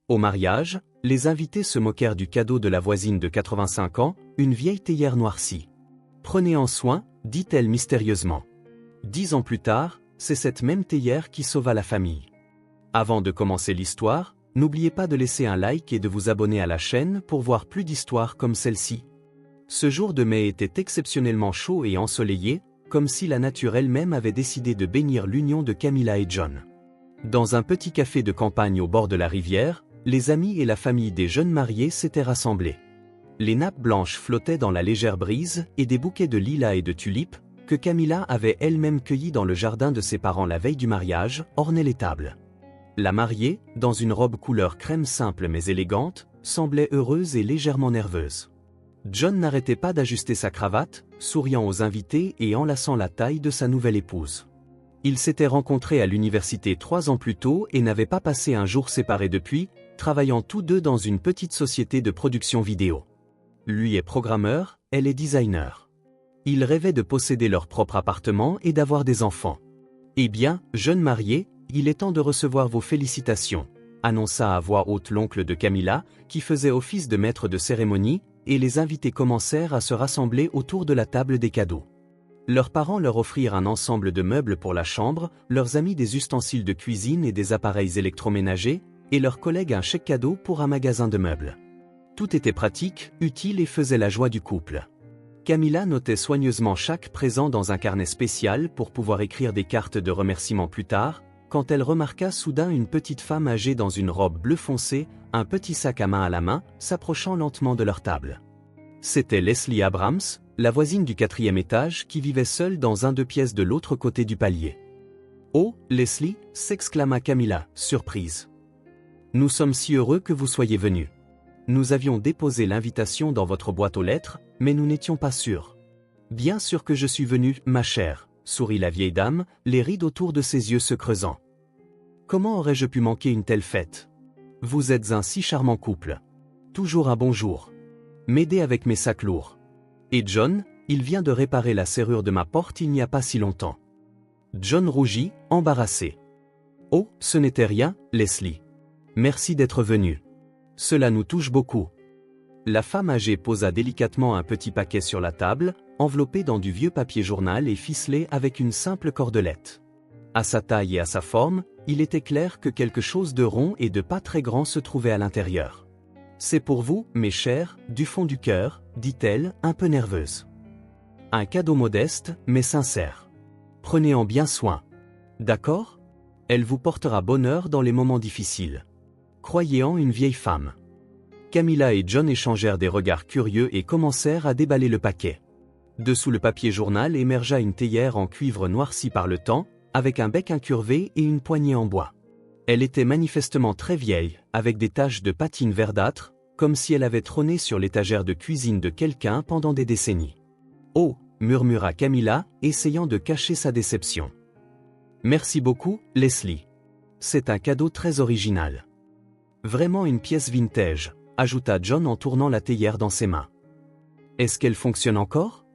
Au mariage, les invités se moquèrent du cadeau de la voisine de 85 ans, une vieille théière noircie. « Prenez-en soin », dit-elle mystérieusement. 10 ans plus tard, c'est cette même théière qui sauva la famille. Avant de commencer l'histoire, n'oubliez pas de laisser un like et de vous abonner à la chaîne pour voir plus d'histoires comme celle-ci. Ce jour de mai était exceptionnellement chaud et ensoleillé, comme si la nature elle-même avait décidé de bénir l'union de Camilla et John. Dans un petit café de campagne au bord de la rivière, les amis et la famille des jeunes mariés s'étaient rassemblés. Les nappes blanches flottaient dans la légère brise et des bouquets de lilas et de tulipes, que Camilla avait elle-même cueillis dans le jardin de ses parents la veille du mariage, ornaient les tables. La mariée, dans une robe couleur crème simple mais élégante, semblait heureuse et légèrement nerveuse. John n'arrêtait pas d'ajuster sa cravate, souriant aux invités et enlaçant la taille de sa nouvelle épouse. Ils s'étaient rencontrés à l'université 3 ans plus tôt et n'avaient pas passé un jour séparés depuis, travaillant tous deux dans une petite société de production vidéo. Lui est programmeur, elle est designer. Ils rêvaient de posséder leur propre appartement et d'avoir des enfants. « Eh bien, jeunes mariés, il est temps de recevoir vos félicitations », annonça à voix haute l'oncle de Camilla, qui faisait office de maître de cérémonie, et les invités commencèrent à se rassembler autour de la table des cadeaux. Leurs parents leur offrirent un ensemble de meubles pour la chambre, leurs amis des ustensiles de cuisine et des appareils électroménagers, et leurs collègues un chèque cadeau pour un magasin de meubles. Tout était pratique, utile et faisait la joie du couple. Camilla notait soigneusement chaque présent dans un carnet spécial pour pouvoir écrire des cartes de remerciement plus tard, quand elle remarqua soudain une petite femme âgée dans une robe bleu foncé, un petit sac à main à la main, s'approchant lentement de leur table. C'était Leslie Abrams, la voisine du 4e étage qui vivait seule dans un 2 pièces de l'autre côté du palier. « Oh, Leslie » s'exclama Camilla, surprise. « Nous sommes si heureux que vous soyez venue. Nous avions déposé l'invitation dans votre boîte aux lettres, mais nous n'étions pas sûrs. »« Bien sûr que je suis venue, ma chère », sourit la vieille dame, les rides autour de ses yeux se creusant. « Comment aurais-je pu manquer une telle fête? Vous êtes un si charmant couple. Toujours un bonjour. M'aider avec mes sacs lourds. Et John, il vient de réparer la serrure de ma porte il n'y a pas si longtemps. » John rougit, embarrassé. « Oh, ce n'était rien, Leslie. Merci d'être venu. Cela nous touche beaucoup. » La femme âgée posa délicatement un petit paquet sur la table, enveloppé dans du vieux papier journal et ficelé avec une simple cordelette. À sa taille et à sa forme, il était clair que quelque chose de rond et de pas très grand se trouvait à l'intérieur. « C'est pour vous, mes chers, du fond du cœur, » dit-elle, un peu nerveuse. « Un cadeau modeste, mais sincère. Prenez-en bien soin. D'accord? Elle vous portera bonheur dans les moments difficiles. Croyez en une vieille femme. » Camilla et John échangèrent des regards curieux et commencèrent à déballer le paquet. Dessous le papier journal émergea une théière en cuivre noirci par le temps, avec un bec incurvé et une poignée en bois. Elle était manifestement très vieille, avec des taches de patine verdâtre, comme si elle avait trôné sur l'étagère de cuisine de quelqu'un pendant des décennies. « Oh » murmura Camilla, essayant de cacher sa déception. « Merci beaucoup, Leslie. C'est un cadeau très original. Vraiment une pièce vintage », ajouta John en tournant la théière dans ses mains. « Est-ce qu'elle fonctionne encore ? »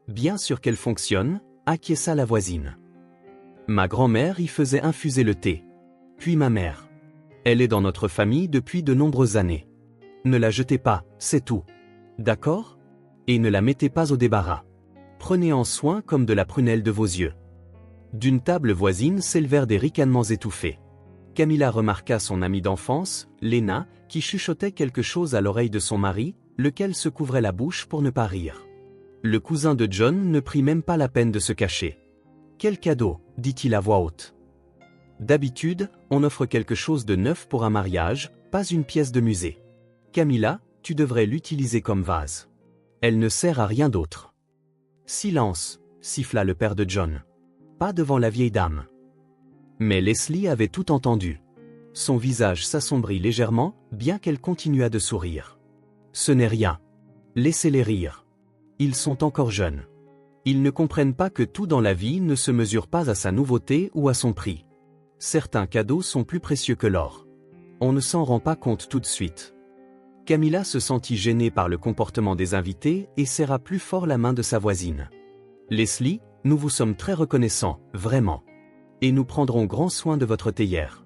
« Bien sûr qu'elle fonctionne », acquiesça la voisine. « Ma grand-mère y faisait infuser le thé. Puis ma mère. Elle est dans notre famille depuis de nombreuses années. Ne la jetez pas, c'est tout. D'accord ? Et ne la mettez pas au débarras. Prenez-en soin comme de la prunelle de vos yeux. » D'une table voisine s'élevèrent des ricanements étouffés. Camilla remarqua son amie d'enfance, Lena, qui chuchotait quelque chose à l'oreille de son mari, lequel se couvrait la bouche pour ne pas rire. Le cousin de John ne prit même pas la peine de se cacher. « Quel cadeau » dit-il à voix haute. « D'habitude, on offre quelque chose de neuf pour un mariage, pas une pièce de musée. Camilla, tu devrais l'utiliser comme vase. Elle ne sert à rien d'autre. »« Silence » siffla le père de John. « Pas devant la vieille dame. » Mais Leslie avait tout entendu. Son visage s'assombrit légèrement, bien qu'elle continuât de sourire. « Ce n'est rien. Laissez-les rire. Ils sont encore jeunes. Ils ne comprennent pas que tout dans la vie ne se mesure pas à sa nouveauté ou à son prix. Certains cadeaux sont plus précieux que l'or. On ne s'en rend pas compte tout de suite. » Camilla se sentit gênée par le comportement des invités et serra plus fort la main de sa voisine. « Leslie, nous vous sommes très reconnaissants, vraiment. Et nous prendrons grand soin de votre théière.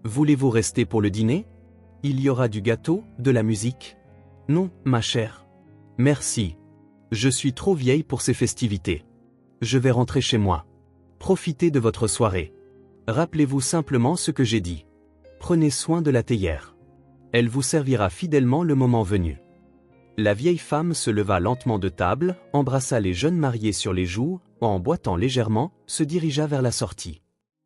Voulez-vous rester pour le dîner ? Il y aura du gâteau, de la musique? Non, ma chère. Merci. Je suis trop vieille pour ces festivités. Je vais rentrer chez moi. Profitez de votre soirée. Rappelez-vous simplement ce que j'ai dit. Prenez soin de la théière. Elle vous servira fidèlement le moment venu. La vieille femme se leva lentement de table, embrassa les jeunes mariés sur les joues, en boitant légèrement, se dirigea vers la sortie.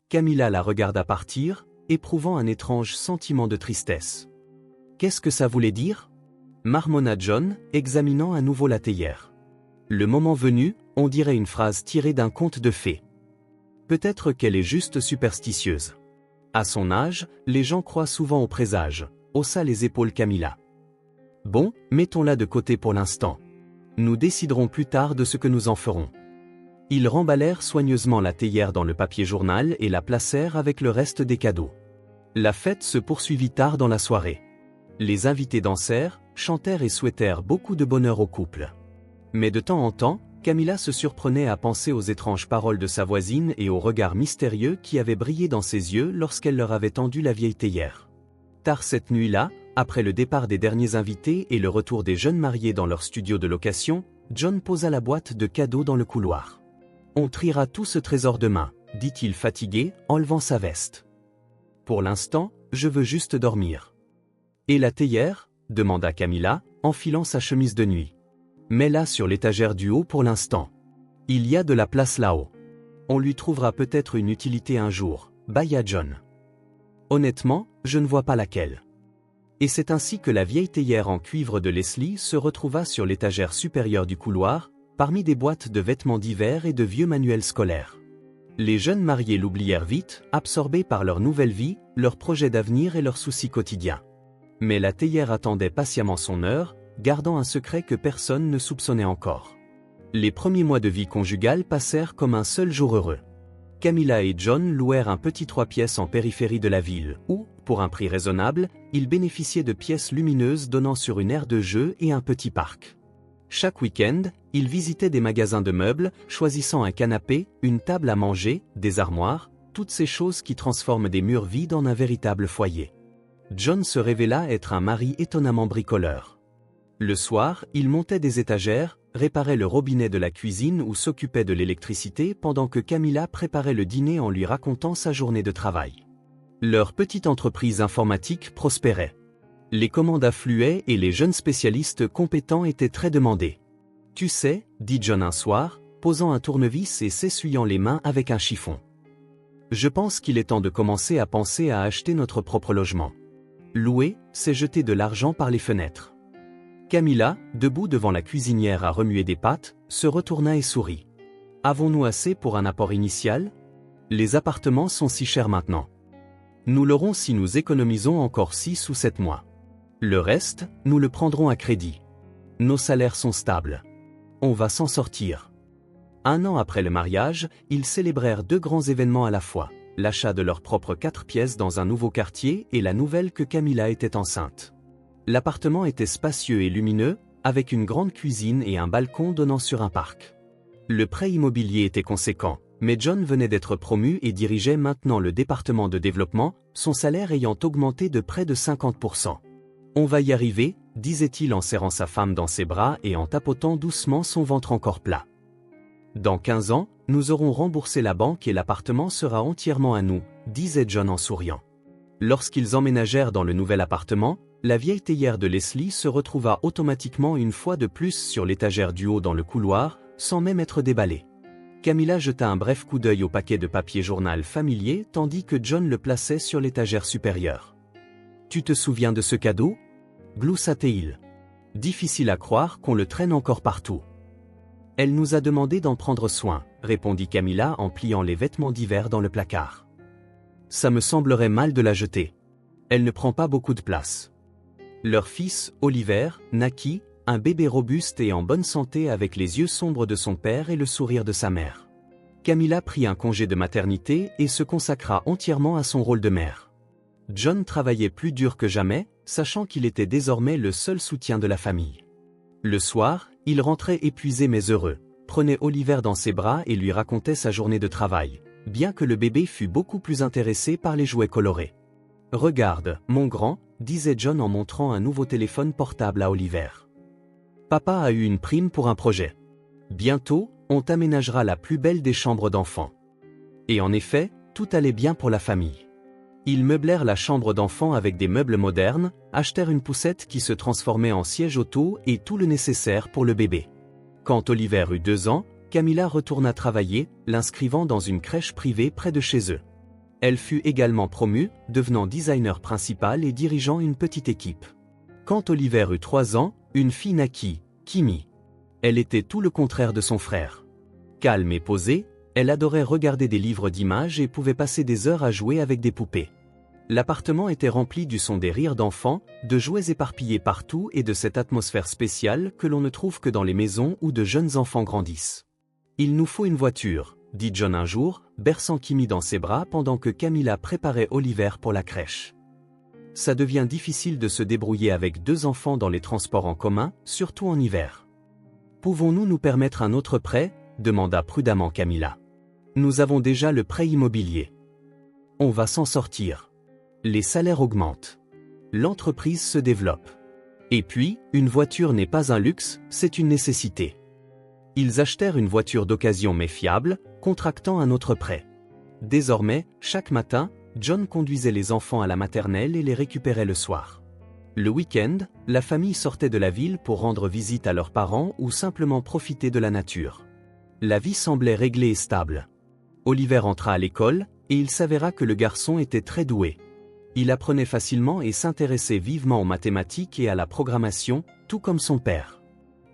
Camilla la regarda partir, éprouvant un étrange sentiment de tristesse. Qu'est-ce que ça voulait dire? Marmonna John, examinant à nouveau la théière. Le moment venu, on dirait une phrase tirée d'un conte de fées. Peut-être qu'elle est juste superstitieuse. À son âge, les gens croient souvent aux présages, haussa les épaules Camilla. Bon, mettons-la de côté pour l'instant. Nous déciderons plus tard de ce que nous en ferons. Ils remballèrent soigneusement la théière dans le papier journal et la placèrent avec le reste des cadeaux. La fête se poursuivit tard dans la soirée. Les invités dansèrent, chantèrent et souhaitèrent beaucoup de bonheur au couple. Mais de temps en temps, Camilla se surprenait à penser aux étranges paroles de sa voisine et au regard mystérieux qui avait brillé dans ses yeux lorsqu'elle leur avait tendu la vieille théière. Tard cette nuit-là, après le départ des derniers invités et le retour des jeunes mariés dans leur studio de location, John posa la boîte de cadeaux dans le couloir. « On triera tout ce trésor demain », dit-il fatigué, enlevant sa veste. « Pour l'instant, je veux juste dormir. » « Et la théière ?» demanda Camilla, enfilant sa chemise de nuit. « Mets-la sur l'étagère du haut pour l'instant. Il y a de la place là-haut. On lui trouvera peut-être une utilité un jour, bâilla John. Honnêtement, je ne vois pas laquelle. » Et c'est ainsi que la vieille théière en cuivre de Leslie se retrouva sur l'étagère supérieure du couloir, parmi des boîtes de vêtements d'hiver et de vieux manuels scolaires. Les jeunes mariés l'oublièrent vite, absorbés par leur nouvelle vie, leurs projets d'avenir et leurs soucis quotidiens. Mais la théière attendait patiemment son heure, gardant un secret que personne ne soupçonnait encore. Les premiers mois de vie conjugale passèrent comme un seul jour heureux. Camilla et John louèrent un petit 3 pièces en périphérie de la ville, où, pour un prix raisonnable, ils bénéficiaient de pièces lumineuses donnant sur une aire de jeu et un petit parc. Chaque week-end, ils visitaient des magasins de meubles, choisissant un canapé, une table à manger, des armoires, toutes ces choses qui transforment des murs vides en un véritable foyer. John se révéla être un mari étonnamment bricoleur. Le soir, il montait des étagères, réparait le robinet de la cuisine ou s'occupait de l'électricité pendant que Camilla préparait le dîner en lui racontant sa journée de travail. Leur petite entreprise informatique prospérait. Les commandes affluaient et les jeunes spécialistes compétents étaient très demandés. « Tu sais, » dit John un soir, posant un tournevis et s'essuyant les mains avec un chiffon. « Je pense qu'il est temps de commencer à penser à acheter notre propre logement. Louer, c'est jeter de l'argent par les fenêtres. » Camilla, debout devant la cuisinière à remuer des pâtes, se retourna et sourit. « Avons-nous assez pour un apport initial? Les appartements sont si chers maintenant. Nous l'aurons si nous économisons encore 6 ou 7 mois. Le reste, nous le prendrons à crédit. Nos salaires sont stables. On va s'en sortir. » Un an après le mariage, ils célébrèrent 2 grands événements à la fois. L'achat de leurs propres 4 pièces dans un nouveau quartier et la nouvelle que Camilla était enceinte. L'appartement était spacieux et lumineux, avec une grande cuisine et un balcon donnant sur un parc. Le prêt immobilier était conséquent, mais John venait d'être promu et dirigeait maintenant le département de développement, son salaire ayant augmenté de près de 50%. « On va y arriver », disait-il en serrant sa femme dans ses bras et en tapotant doucement son ventre encore plat. « Dans 15 ans, nous aurons remboursé la banque et l'appartement sera entièrement à nous, » disait John en souriant. Lorsqu'ils emménagèrent dans le nouvel appartement, la vieille théière de Leslie se retrouva automatiquement une fois de plus sur l'étagère du haut dans le couloir, sans même être déballée. Camilla jeta un bref coup d'œil au paquet de papier journal familier tandis que John le plaçait sur l'étagère supérieure. « Tu te souviens de ce cadeau » gloussa-t-il. « Difficile à croire qu'on le traîne encore partout. » « Elle nous a demandé d'en prendre soin, » répondit Camilla en pliant les vêtements d'hiver dans le placard. « Ça me semblerait mal de la jeter. Elle ne prend pas beaucoup de place. » Leur fils, Oliver, naquit, un bébé robuste et en bonne santé avec les yeux sombres de son père et le sourire de sa mère. Camilla prit un congé de maternité et se consacra entièrement à son rôle de mère. John travaillait plus dur que jamais, sachant qu'il était désormais le seul soutien de la famille. Le soir, il rentrait épuisé mais heureux, prenait Oliver dans ses bras et lui racontait sa journée de travail, bien que le bébé fût beaucoup plus intéressé par les jouets colorés. « Regarde, mon grand, » disait John en montrant un nouveau téléphone portable à Oliver. Papa a eu une prime pour un projet. Bientôt, on t'aménagera la plus belle des chambres d'enfants. Et en effet, tout allait bien pour la famille. Ils meublèrent la chambre d'enfant avec des meubles modernes, achetèrent une poussette qui se transformait en siège auto et tout le nécessaire pour le bébé. Quand Oliver eut 2 ans, Camilla retourna travailler, l'inscrivant dans une crèche privée près de chez eux. Elle fut également promue, devenant designer principal et dirigeant une petite équipe. Quand Oliver eut 3 ans, une fille naquit, Kimi. Elle était tout le contraire de son frère. Calme et posée, elle adorait regarder des livres d'images et pouvait passer des heures à jouer avec des poupées. L'appartement était rempli du son des rires d'enfants, de jouets éparpillés partout et de cette atmosphère spéciale que l'on ne trouve que dans les maisons où de jeunes enfants grandissent. « Il nous faut une voiture », dit John un jour, berçant Kimi dans ses bras pendant que Camilla préparait Oliver pour la crèche. « Ça devient difficile de se débrouiller avec 2 enfants dans les transports en commun, surtout en hiver. »« Pouvons-nous nous permettre un autre prêt ?» demanda prudemment Camilla. « Nous avons déjà le prêt immobilier. On va s'en sortir. Les salaires augmentent. L'entreprise se développe. Et puis, une voiture n'est pas un luxe, c'est une nécessité. » Ils achetèrent une voiture d'occasion mais fiable, contractant un autre prêt. Désormais, chaque matin, John conduisait les enfants à la maternelle et les récupérait le soir. Le week-end, la famille sortait de la ville pour rendre visite à leurs parents ou simplement profiter de la nature. La vie semblait réglée et stable. Oliver entra à l'école, et il s'avéra que le garçon était très doué. Il apprenait facilement et s'intéressait vivement aux mathématiques et à la programmation, tout comme son père.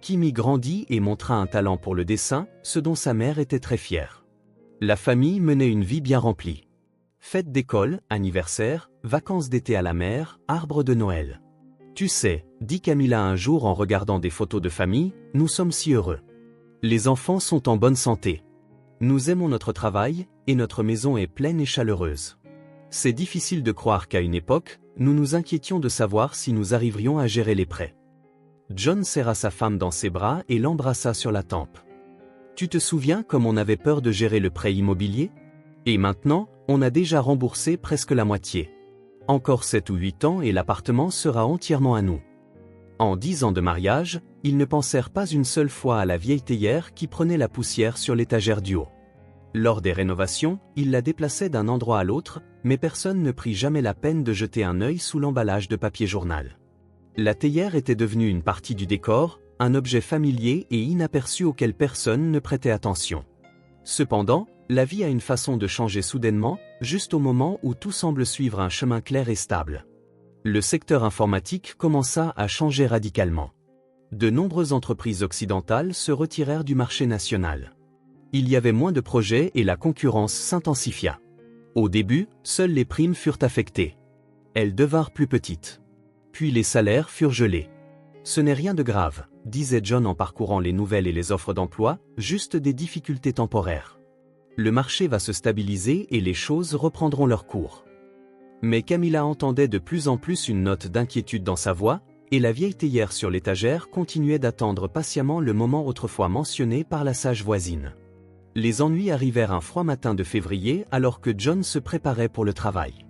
Kimi grandit et montra un talent pour le dessin, ce dont sa mère était très fière. La famille menait une vie bien remplie. Fêtes d'école, anniversaires, vacances d'été à la mer, arbre de Noël. « Tu sais, » dit Camilla un jour en regardant des photos de famille, « nous sommes si heureux. Les enfants sont en bonne santé. Nous aimons notre travail, et notre maison est pleine et chaleureuse. C'est difficile de croire qu'à une époque, nous nous inquiétions de savoir si nous arriverions à gérer les prêts. » John serra sa femme dans ses bras et l'embrassa sur la tempe. « Tu te souviens comme on avait peur de gérer le prêt immobilier ? Et maintenant, on a déjà remboursé presque la moitié. Encore 7 ou 8 ans et l'appartement sera entièrement à nous. » En 10 ans de mariage, ils ne pensèrent pas une seule fois à la vieille théière qui prenait la poussière sur l'étagère du haut. Lors des rénovations, ils la déplaçaient d'un endroit à l'autre, mais personne ne prit jamais la peine de jeter un œil sous l'emballage de papier journal. La théière était devenue une partie du décor, un objet familier et inaperçu auquel personne ne prêtait attention. Cependant, la vie a une façon de changer soudainement, juste au moment où tout semble suivre un chemin clair et stable. Le secteur informatique commença à changer radicalement. De nombreuses entreprises occidentales se retirèrent du marché national. Il y avait moins de projets et la concurrence s'intensifia. Au début, seules les primes furent affectées. Elles devinrent plus petites. Puis les salaires furent gelés. « Ce n'est rien de grave », disait John en parcourant les nouvelles et les offres d'emploi, juste des difficultés temporaires. Le marché va se stabiliser et les choses reprendront leur cours. Mais Camilla entendait de plus en plus une note d'inquiétude dans sa voix, et la vieille théière sur l'étagère continuait d'attendre patiemment le moment autrefois mentionné par la sage voisine. Les ennuis arrivèrent un froid matin de février alors que John se préparait pour le travail.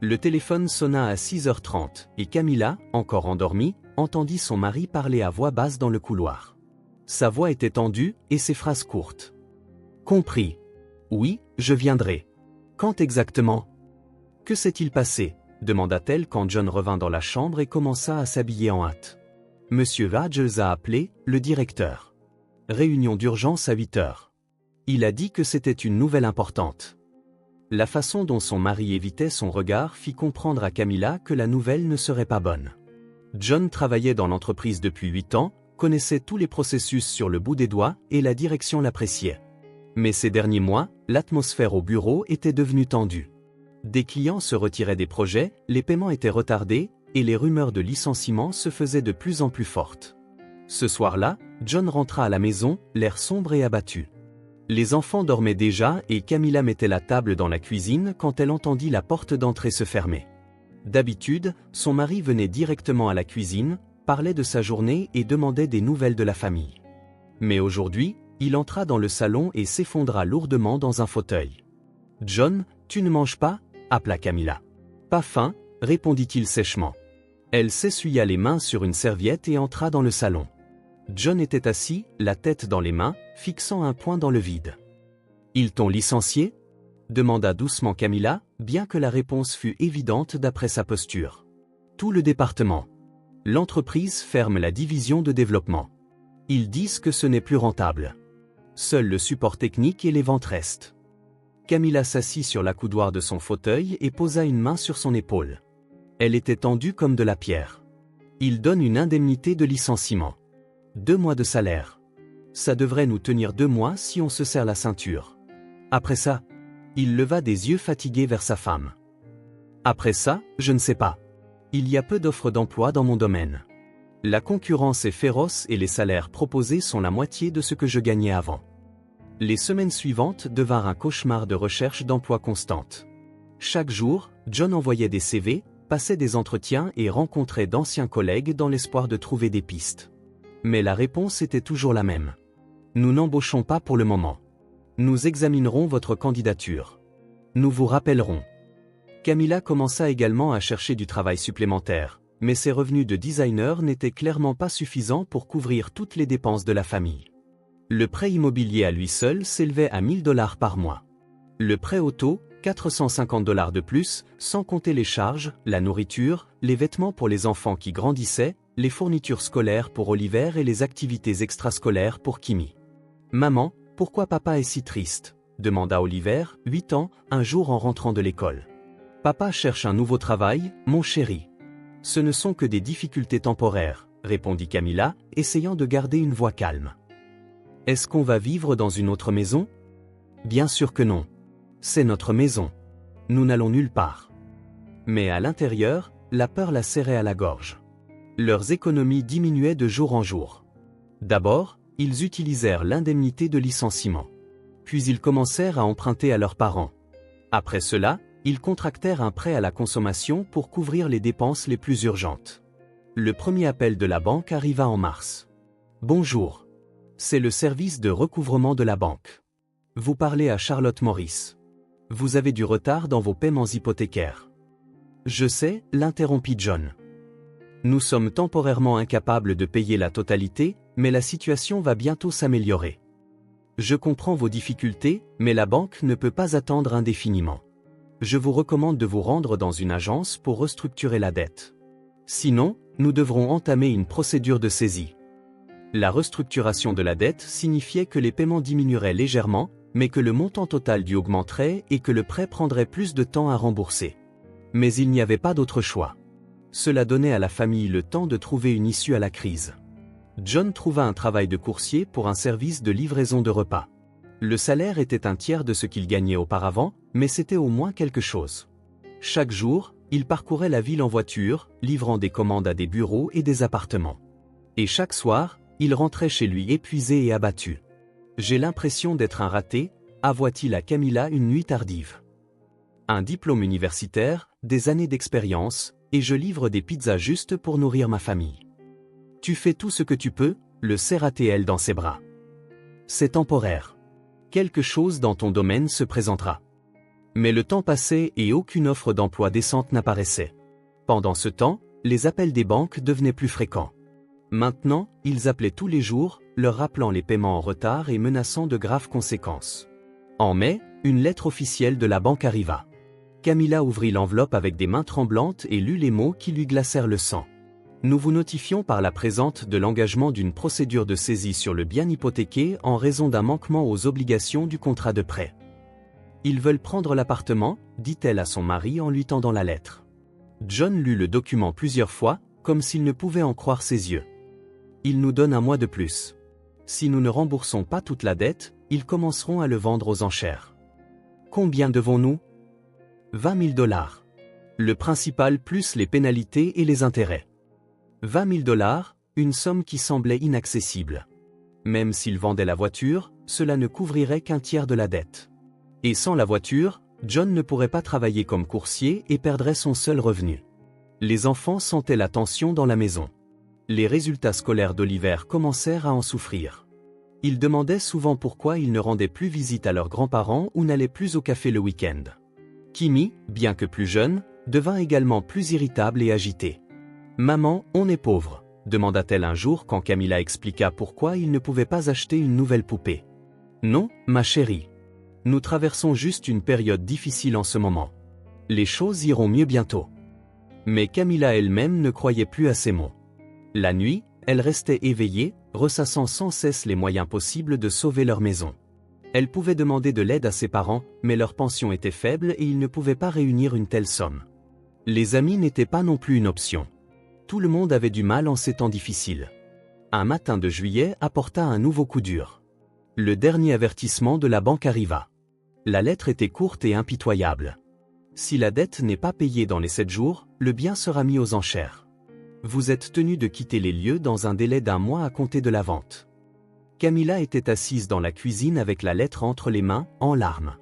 Le téléphone sonna à 6h30 et Camilla, encore endormie, entendit son mari parler à voix basse dans le couloir. Sa voix était tendue et ses phrases courtes. « Compris. Oui, je viendrai. Quand exactement ? Que s'est-il passé ? demanda-t-elle quand John revint dans la chambre et commença à s'habiller en hâte. Monsieur Rogers a appelé, le directeur. Réunion d'urgence à 8h. Il a dit que c'était une nouvelle importante. La façon dont son mari évitait son regard fit comprendre à Camilla que la nouvelle ne serait pas bonne. John travaillait dans l'entreprise depuis 8 ans, connaissait tous les processus sur le bout des doigts et la direction l'appréciait. Mais ces derniers mois, l'atmosphère au bureau était devenue tendue. Des clients se retiraient des projets, les paiements étaient retardés, et les rumeurs de licenciement se faisaient de plus en plus fortes. Ce soir-là, John rentra à la maison, l'air sombre et abattu. Les enfants dormaient déjà et Camilla mettait la table dans la cuisine quand elle entendit la porte d'entrée se fermer. D'habitude, son mari venait directement à la cuisine, parlait de sa journée et demandait des nouvelles de la famille. Mais aujourd'hui, il entra dans le salon et s'effondra lourdement dans un fauteuil. « John, tu ne manges pas ?» appela Camilla. « Pas faim ?» répondit-il sèchement. Elle s'essuya les mains sur une serviette et entra dans le salon. John était assis, la tête dans les mains, fixant un point dans le vide. « Ils t'ont licencié ?» demanda doucement Camilla, bien que la réponse fût évidente d'après sa posture. « Tout le département. L'entreprise ferme la division de développement. Ils disent que ce n'est plus rentable. Seul le support technique et les ventes restent. » Camilla s'assit sur l'accoudoir de son fauteuil et posa une main sur son épaule. Elle était tendue comme de la pierre. « Ils donnent une indemnité de licenciement. 2 mois de salaire. Ça devrait nous tenir 2 mois si on se serre la ceinture. Après ça, » il leva des yeux fatigués vers sa femme. « Après ça, je ne sais pas. Il y a peu d'offres d'emploi dans mon domaine. La concurrence est féroce et les salaires proposés sont la moitié de ce que je gagnais avant. » Les semaines suivantes devinrent un cauchemar de recherche d'emploi constante. Chaque jour, John envoyait des CV, passait des entretiens et rencontrait d'anciens collègues dans l'espoir de trouver des pistes. Mais la réponse était toujours la même. « Nous n'embauchons pas pour le moment. Nous examinerons votre candidature. Nous vous rappellerons. » Camilla commença également à chercher du travail supplémentaire, mais ses revenus de designer n'étaient clairement pas suffisants pour couvrir toutes les dépenses de la famille. Le prêt immobilier à lui seul s'élevait à $1000 par mois. Le prêt auto, $450 de plus, sans compter les charges, la nourriture, les vêtements pour les enfants qui grandissaient, les fournitures scolaires pour Oliver et les activités extrascolaires pour Kimi. « Maman, pourquoi papa est si triste ?» demanda Oliver, 8 ans, un jour en rentrant de l'école. « Papa cherche un nouveau travail, mon chéri. »« Ce ne sont que des difficultés temporaires, » répondit Camilla, essayant de garder une voix calme. « Est-ce qu'on va vivre dans une autre maison ? » « Bien sûr que non. C'est notre maison. Nous n'allons nulle part. » Mais à l'intérieur, la peur la serrait à la gorge. Leurs économies diminuaient de jour en jour. D'abord, ils utilisèrent l'indemnité de licenciement. Puis ils commencèrent à emprunter à leurs parents. Après cela, ils contractèrent un prêt à la consommation pour couvrir les dépenses les plus urgentes. Le premier appel de la banque arriva en mars. « Bonjour. C'est le service de recouvrement de la banque. Vous parlez à Charlotte Morris. Vous avez du retard dans vos paiements hypothécaires. » « Je sais, » l'interrompit John. « Nous sommes temporairement incapables de payer la totalité, mais la situation va bientôt s'améliorer. Je comprends vos difficultés, mais la banque ne peut pas attendre indéfiniment. Je vous recommande de vous rendre dans une agence pour restructurer la dette. Sinon, nous devrons entamer une procédure de saisie. » La restructuration de la dette signifiait que les paiements diminueraient légèrement, mais que le montant total dû augmenterait et que le prêt prendrait plus de temps à rembourser. Mais il n'y avait pas d'autre choix. Cela donnait à la famille le temps de trouver une issue à la crise. John trouva un travail de coursier pour un service de livraison de repas. Le salaire était un tiers de ce qu'il gagnait auparavant, mais c'était au moins quelque chose. Chaque jour, il parcourait la ville en voiture, livrant des commandes à des bureaux et des appartements. Et chaque soir, il rentrait chez lui épuisé et abattu. « J'ai l'impression d'être un raté », avoua-t-il à Camilla une nuit tardive. « Un diplôme universitaire, des années d'expérience, et je livre des pizzas juste pour nourrir ma famille. »« Tu fais tout ce que tu peux », le serra-t-elle dans ses bras. « C'est temporaire. Quelque chose dans ton domaine se présentera. » Mais le temps passait et aucune offre d'emploi décente n'apparaissait. Pendant ce temps, les appels des banques devenaient plus fréquents. Maintenant, ils appelaient tous les jours, leur rappelant les paiements en retard et menaçant de graves conséquences. En mai, une lettre officielle de la banque arriva. Camilla ouvrit l'enveloppe avec des mains tremblantes et lut les mots qui lui glacèrent le sang. « Nous vous notifions par la présente de l'engagement d'une procédure de saisie sur le bien hypothéqué en raison d'un manquement aux obligations du contrat de prêt. Ils veulent prendre l'appartement, dit-elle à son mari en lui tendant la lettre. John lut le document plusieurs fois, comme s'il ne pouvait en croire ses yeux. Ils nous donnent un mois de plus. Si nous ne remboursons pas toute la dette, ils commenceront à le vendre aux enchères. Combien devons-nous ? 20 000 $. Le principal plus les pénalités et les intérêts. 20 000 $, une somme qui semblait inaccessible. Même s'ils vendaient la voiture, cela ne couvrirait qu'un tiers de la dette. Et sans la voiture, John ne pourrait pas travailler comme coursier et perdrait son seul revenu. Les enfants sentaient la tension dans la maison. Les résultats scolaires d'Oliver commencèrent à en souffrir. Ils demandaient souvent pourquoi ils ne rendaient plus visite à leurs grands-parents ou n'allaient plus au café le week-end. Kimi, bien que plus jeune, devint également plus irritable et agité. Maman, on est pauvre, demanda-t-elle un jour quand Camilla expliqua pourquoi il ne pouvait pas acheter une nouvelle poupée. Non, ma chérie. Nous traversons juste une période difficile en ce moment. Les choses iront mieux bientôt. Mais Camilla elle-même ne croyait plus à ces mots. La nuit, elle restait éveillée, ressassant sans cesse les moyens possibles de sauver leur maison. Elle pouvait demander de l'aide à ses parents, mais leur pension était faible et ils ne pouvaient pas réunir une telle somme. Les amis n'étaient pas non plus une option. Tout le monde avait du mal en ces temps difficiles. Un matin de juillet apporta un nouveau coup dur. Le dernier avertissement de la banque arriva. La lettre était courte et impitoyable. Si la dette n'est pas payée dans les 7 jours, le bien sera mis aux enchères. Vous êtes tenu de quitter les lieux dans un délai d'1 mois à compter de la vente. Camilla était assise dans la cuisine avec la lettre entre les mains, en larmes.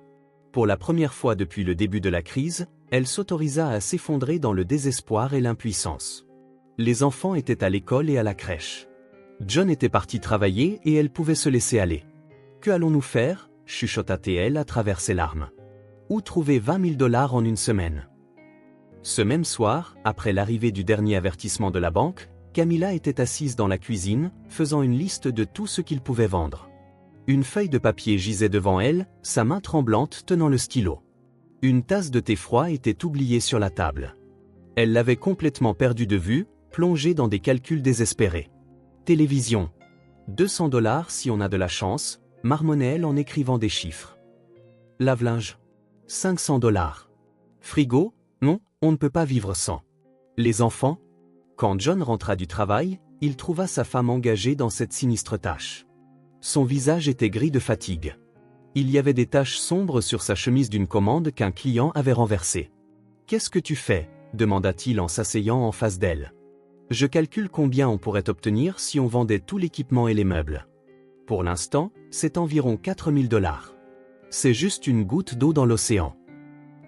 Pour la première fois depuis le début de la crise, elle s'autorisa à s'effondrer dans le désespoir et l'impuissance. Les enfants étaient à l'école et à la crèche. John était parti travailler et elle pouvait se laisser aller. Que allons-nous faire ? Chuchota-t-elle à travers ses larmes. Où trouver 20 000 $ en une semaine ? Ce même soir, après l'arrivée du dernier avertissement de la banque, Camilla était assise dans la cuisine, faisant une liste de tout ce qu'il pouvait vendre. Une feuille de papier gisait devant elle, sa main tremblante tenant le stylo. Une tasse de thé froid était oubliée sur la table. Elle l'avait complètement perdue de vue, plongée dans des calculs désespérés. Télévision. 200 $ si on a de la chance, marmonnait-elle en écrivant des chiffres. Lave-linge. 500 $. Frigo, non, on ne peut pas vivre sans. Les enfants. Quand John rentra du travail, il trouva sa femme engagée dans cette sinistre tâche. Son visage était gris de fatigue. Il y avait des taches sombres sur sa chemise d'une commande qu'un client avait renversée. « Qu'est-ce que tu fais ?» demanda-t-il en s'asseyant en face d'elle. « Je calcule combien on pourrait obtenir si on vendait tout l'équipement et les meubles. Pour l'instant, c'est environ 4 000 $. C'est juste une goutte d'eau dans l'océan. »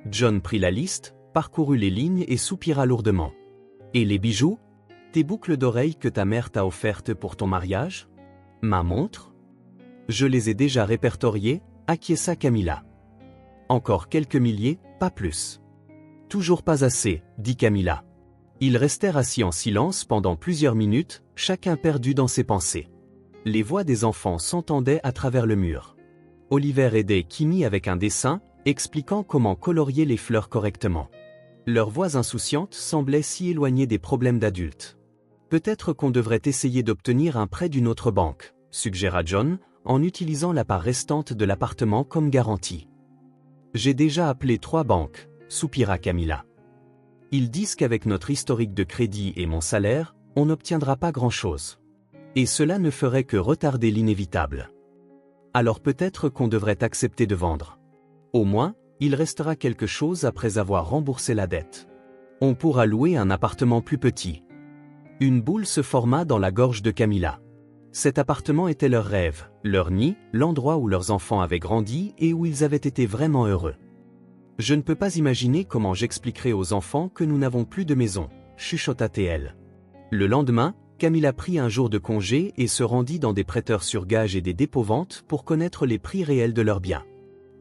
John prit la liste, parcourut les lignes et soupira lourdement. « Et les bijoux ? Tes boucles d'oreilles que ta mère t'a offertes pour ton mariage ? Ma montre ? Je les ai déjà répertoriées, acquiesça Camilla. Encore quelques milliers, pas plus. Toujours pas assez, dit Camilla. Ils restèrent assis en silence pendant plusieurs minutes, chacun perdu dans ses pensées. Les voix des enfants s'entendaient à travers le mur. Oliver aidait Kimi avec un dessin, expliquant comment colorier les fleurs correctement. Leurs voix insouciantes semblaient si éloignées des problèmes d'adultes. Peut-être qu'on devrait essayer d'obtenir un prêt d'une autre banque, suggéra John, en utilisant la part restante de l'appartement comme garantie. J'ai déjà appelé 3 banques, soupira Camilla. Ils disent qu'avec notre historique de crédit et mon salaire, on n'obtiendra pas grand-chose. Et cela ne ferait que retarder l'inévitable. Alors peut-être qu'on devrait accepter de vendre. Au moins, il restera quelque chose après avoir remboursé la dette. On pourra louer un appartement plus petit. Une boule se forma dans la gorge de Camilla. Cet appartement était leur rêve, leur nid, l'endroit où leurs enfants avaient grandi et où ils avaient été vraiment heureux. Je ne peux pas imaginer comment j'expliquerai aux enfants que nous n'avons plus de maison, chuchota-t-elle. Le lendemain, Camilla prit un jour de congé et se rendit dans des prêteurs sur gage et des dépôts-ventes pour connaître les prix réels de leurs biens.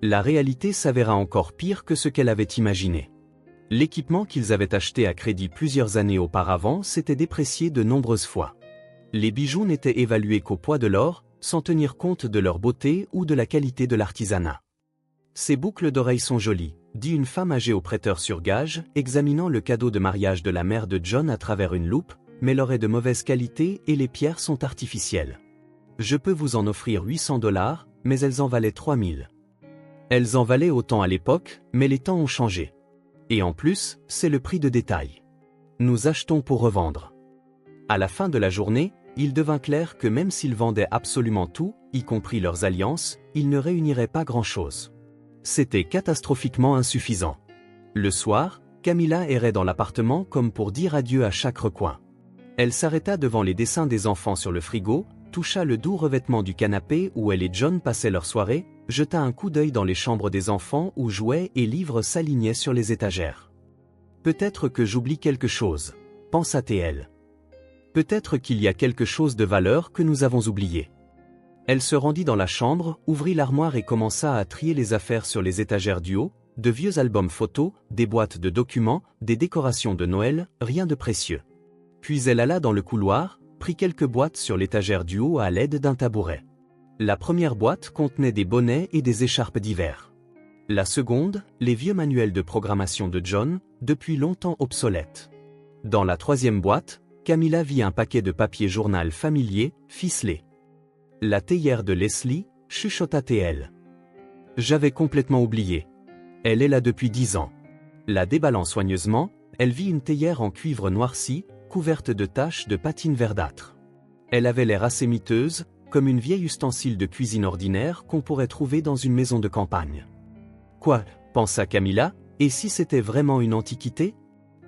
La réalité s'avéra encore pire que ce qu'elle avait imaginé. L'équipement qu'ils avaient acheté à crédit plusieurs années auparavant s'était déprécié de nombreuses fois. Les bijoux n'étaient évalués qu'au poids de l'or, sans tenir compte de leur beauté ou de la qualité de l'artisanat. Ces boucles d'oreilles sont jolies, dit une femme âgée au prêteur sur gage, examinant le cadeau de mariage de la mère de John à travers une loupe, mais l'or est de mauvaise qualité et les pierres sont artificielles. Je peux vous en offrir 800 $, mais elles en valaient 3000. Elles en valaient autant à l'époque, mais les temps ont changé. Et en plus, c'est le prix de détail. Nous achetons pour revendre. À la fin de la journée, il devint clair que même s'ils vendaient absolument tout, y compris leurs alliances, ils ne réuniraient pas grand-chose. C'était catastrophiquement insuffisant. Le soir, Camilla errait dans l'appartement comme pour dire adieu à chaque recoin. Elle s'arrêta devant les dessins des enfants sur le frigo, toucha le doux revêtement du canapé où elle et John passaient leur soirée, jeta un coup d'œil dans les chambres des enfants où jouets et livres s'alignaient sur les étagères. Peut-être que j'oublie quelque chose, pensa-t-elle. Peut-être qu'il y a quelque chose de valeur que nous avons oublié. Elle se rendit dans la chambre, ouvrit l'armoire et commença à trier les affaires sur les étagères du haut, de vieux albums photos, des boîtes de documents, des décorations de Noël, rien de précieux. Puis elle alla dans le couloir, prit quelques boîtes sur l'étagère du haut à l'aide d'un tabouret. La première boîte contenait des bonnets et des écharpes d'hiver. La seconde, les vieux manuels de programmation de John, depuis longtemps obsolètes. Dans la troisième boîte, Camilla vit un paquet de papier journal familier, ficelé. La théière de Leslie, chuchota-t-elle. J'avais complètement oublié. Elle est là depuis 10 ans. La déballant soigneusement, elle vit une théière en cuivre noirci, couverte de taches de patine verdâtre. Elle avait l'air assez miteuse, comme une vieille ustensile de cuisine ordinaire qu'on pourrait trouver dans une maison de campagne. Quoi, pensa Camilla, et si c'était vraiment une antiquité?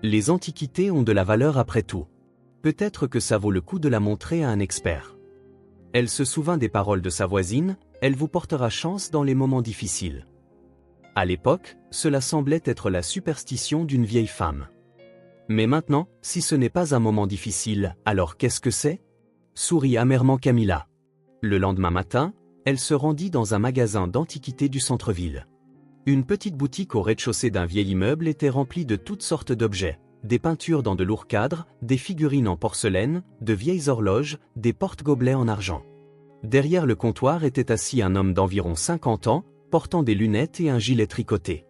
Les antiquités ont de la valeur après tout. Peut-être que ça vaut le coup de la montrer à un expert. Elle se souvint des paroles de sa voisine, elle vous portera chance dans les moments difficiles. À l'époque, cela semblait être la superstition d'une vieille femme. Mais maintenant, si ce n'est pas un moment difficile, alors qu'est-ce que c'est? Sourit amèrement Camilla. Le lendemain matin, elle se rendit dans un magasin d'antiquités du centre-ville. Une petite boutique au rez-de-chaussée d'un vieil immeuble était remplie de toutes sortes d'objets, des peintures dans de lourds cadres, des figurines en porcelaine, de vieilles horloges, des porte-gobelets en argent. Derrière le comptoir était assis un homme d'environ 50 ans, portant des lunettes et un gilet tricoté.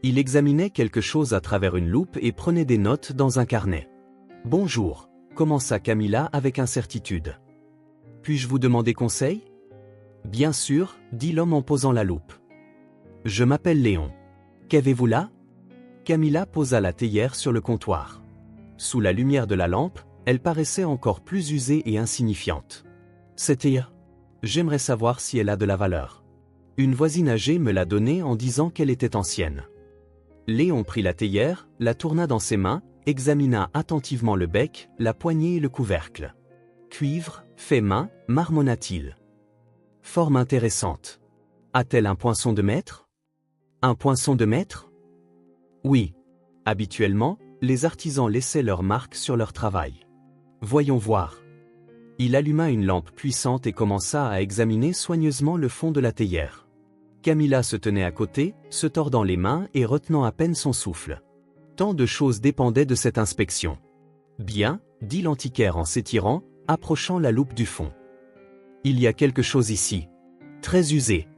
Il examinait quelque chose à travers une loupe et prenait des notes dans un carnet. « Bonjour », commença Camilla avec incertitude. « Puis-je vous demander conseil ?»« Bien sûr », dit l'homme en posant la loupe. « Je m'appelle Léon. Qu'avez-vous là ?» Camilla posa la théière sur le comptoir. Sous la lumière de la lampe, elle paraissait encore plus usée et insignifiante. « Cette théière ? J'aimerais savoir si elle a de la valeur. Une voisine âgée me l'a donnée en disant qu'elle était ancienne. » Léon prit la théière, la tourna dans ses mains, examina attentivement le bec, la poignée et le couvercle. « Cuivre, fait main, marmonna-t-il. Forme intéressante. A-t-elle un poinçon de maître ? Un poinçon de maître ? Oui. Habituellement, les artisans laissaient leur marque sur leur travail. Voyons voir. » Il alluma une lampe puissante et commença à examiner soigneusement le fond de la théière. Camilla se tenait à côté, se tordant les mains et retenant à peine son souffle. Tant de choses dépendaient de cette inspection. « Bien, » dit l'antiquaire en s'étirant, approchant la loupe du fond. « Il y a quelque chose ici. Très usé. »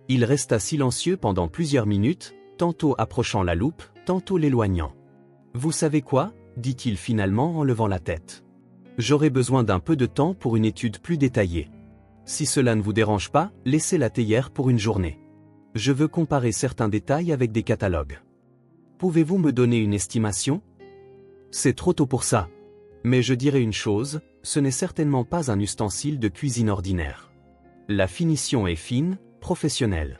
Il resta silencieux pendant plusieurs minutes, tantôt approchant la loupe, tantôt l'éloignant. « Vous savez quoi ?» dit-il finalement en levant la tête. « J'aurai besoin d'un peu de temps pour une étude plus détaillée. Si cela ne vous dérange pas, laissez la théière pour une journée. Je veux comparer certains détails avec des catalogues. Pouvez-vous me donner une estimation ? C'est trop tôt pour ça. Mais je dirais une chose, ce n'est certainement pas un ustensile de cuisine ordinaire. La finition est fine, professionnelle.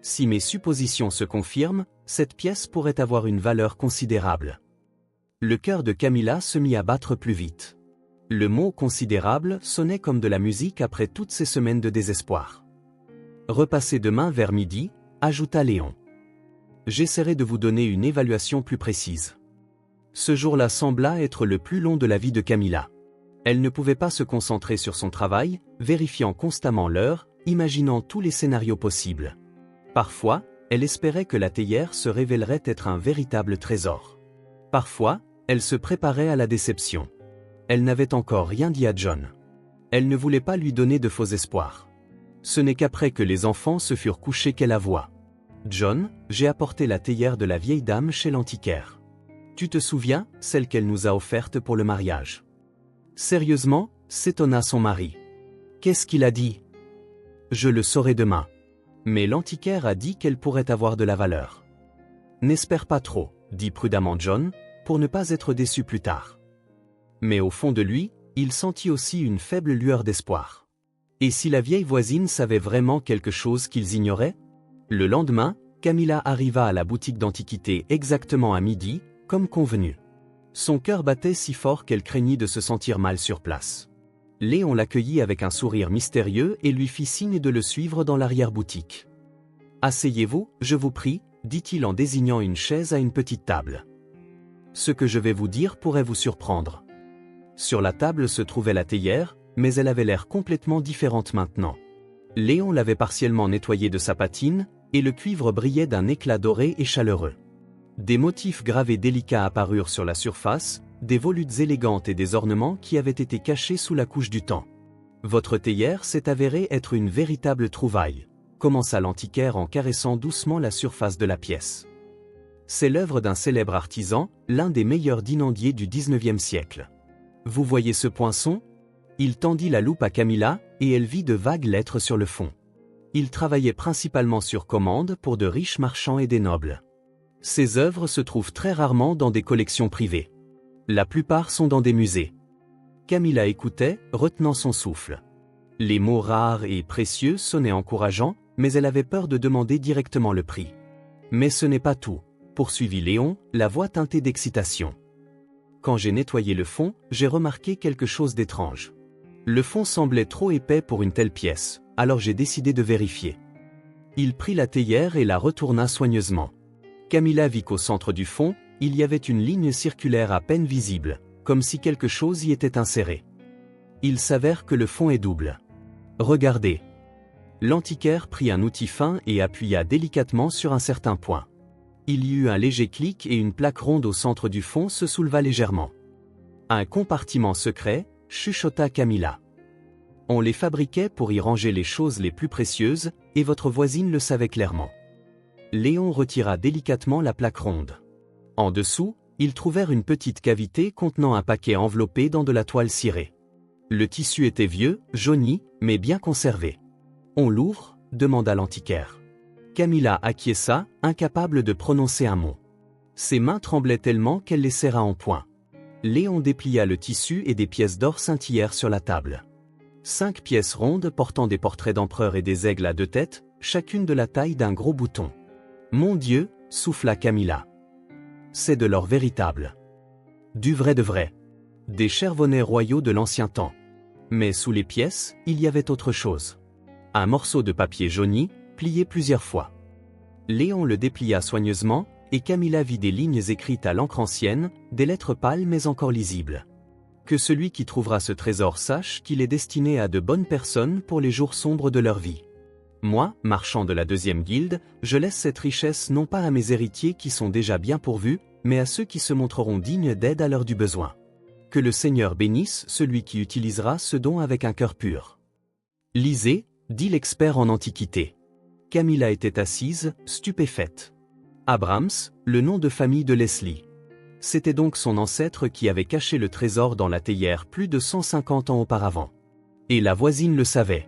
Si mes suppositions se confirment, cette pièce pourrait avoir une valeur considérable. » Le cœur de Camilla se mit à battre plus vite. Le mot « considérable » sonnait comme de la musique après toutes ces semaines de désespoir. « Repassez demain vers midi », ajouta Léon. « J'essaierai de vous donner une évaluation plus précise. » Ce jour-là sembla être le plus long de la vie de Camilla. Elle ne pouvait pas se concentrer sur son travail, vérifiant constamment l'heure, imaginant tous les scénarios possibles. Parfois, elle espérait que la théière se révélerait être un véritable trésor. Parfois, elle se préparait à la déception. Elle n'avait encore rien dit à John. Elle ne voulait pas lui donner de faux espoirs. Ce n'est qu'après que les enfants se furent couchés qu'elle avoua. « John, j'ai apporté la théière de la vieille dame chez l'antiquaire. Tu te souviens, celle qu'elle nous a offerte pour le mariage ?» Sérieusement, s'étonna son mari. « Qu'est-ce qu'il a dit ?»« Je le saurai demain. Mais l'antiquaire a dit qu'elle pourrait avoir de la valeur. »« N'espère pas trop, » dit prudemment John, pour ne pas être déçu plus tard. Mais au fond de lui, il sentit aussi une faible lueur d'espoir. Et si la vieille voisine savait vraiment quelque chose qu'ils ignoraient ? Le lendemain, Camilla arriva à la boutique d'antiquités exactement à midi, comme convenu. Son cœur battait si fort qu'elle craignit de se sentir mal sur place. Léon l'accueillit avec un sourire mystérieux et lui fit signe de le suivre dans l'arrière-boutique. « Asseyez-vous, je vous prie », dit-il en désignant une chaise à une petite table. « Ce que je vais vous dire pourrait vous surprendre. » Sur la table se trouvait la théière, mais elle avait l'air complètement différente maintenant. Léon l'avait partiellement nettoyée de sa patine, et le cuivre brillait d'un éclat doré et chaleureux. Des motifs gravés délicats apparurent sur la surface, des volutes élégantes et des ornements qui avaient été cachés sous la couche du temps. Votre théière s'est avérée être une véritable trouvaille, commença l'antiquaire en caressant doucement la surface de la pièce. C'est l'œuvre d'un célèbre artisan, l'un des meilleurs dinandiers du XIXe siècle. Vous voyez ce poinçon? Il tendit la loupe à Camilla, et elle vit de vagues lettres sur le fond. Il travaillait principalement sur commande pour de riches marchands et des nobles. Ses œuvres se trouvent très rarement dans des collections privées. La plupart sont dans des musées. Camilla écoutait, retenant son souffle. Les mots rares et précieux sonnaient encourageants, mais elle avait peur de demander directement le prix. Mais ce n'est pas tout, poursuivit Léon, la voix teintée d'excitation. Quand j'ai nettoyé le fond, j'ai remarqué quelque chose d'étrange. Le fond semblait trop épais pour une telle pièce, alors j'ai décidé de vérifier. Il prit la théière et la retourna soigneusement. Camilla vit qu'au centre du fond, il y avait une ligne circulaire à peine visible, comme si quelque chose y était inséré. Il s'avère que le fond est double. Regardez. L'antiquaire prit un outil fin et appuya délicatement sur un certain point. Il y eut un léger clic et une plaque ronde au centre du fond se souleva légèrement. Un compartiment secret, chuchota Camilla. On les fabriquait pour y ranger les choses les plus précieuses, et votre voisine le savait clairement. Léon retira délicatement la plaque ronde. En dessous, ils trouvèrent une petite cavité contenant un paquet enveloppé dans de la toile cirée. Le tissu était vieux, jauni, mais bien conservé. On l'ouvre? Demanda l'antiquaire. Camilla acquiesça, incapable de prononcer un mot. Ses mains tremblaient tellement qu'elle les serra en poing. Léon déplia le tissu et des pièces d'or scintillèrent sur la table. 5 pièces rondes portant des portraits d'empereurs et des aigles à 2 têtes, chacune de la taille d'un gros bouton. Mon Dieu, souffla Camilla. C'est de l'or véritable. Du vrai de vrai. Des charbonnets royaux de l'ancien temps. Mais sous les pièces, il y avait autre chose. Un morceau de papier jauni, plié plusieurs fois. Léon le déplia soigneusement, et Camilla vit des lignes écrites à l'encre ancienne, des lettres pâles mais encore lisibles. Que celui qui trouvera ce trésor sache qu'il est destiné à de bonnes personnes pour les jours sombres de leur vie. Moi, marchand de la 2e guilde, je laisse cette richesse non pas à mes héritiers qui sont déjà bien pourvus, mais à ceux qui se montreront dignes d'aide à l'heure du besoin. Que le Seigneur bénisse celui qui utilisera ce don avec un cœur pur. Lisez, dit l'expert en antiquité. Camilla était assise, stupéfaite. Abrams, le nom de famille de Leslie. C'était donc son ancêtre qui avait caché le trésor dans la théière plus de 150 ans auparavant. Et la voisine le savait.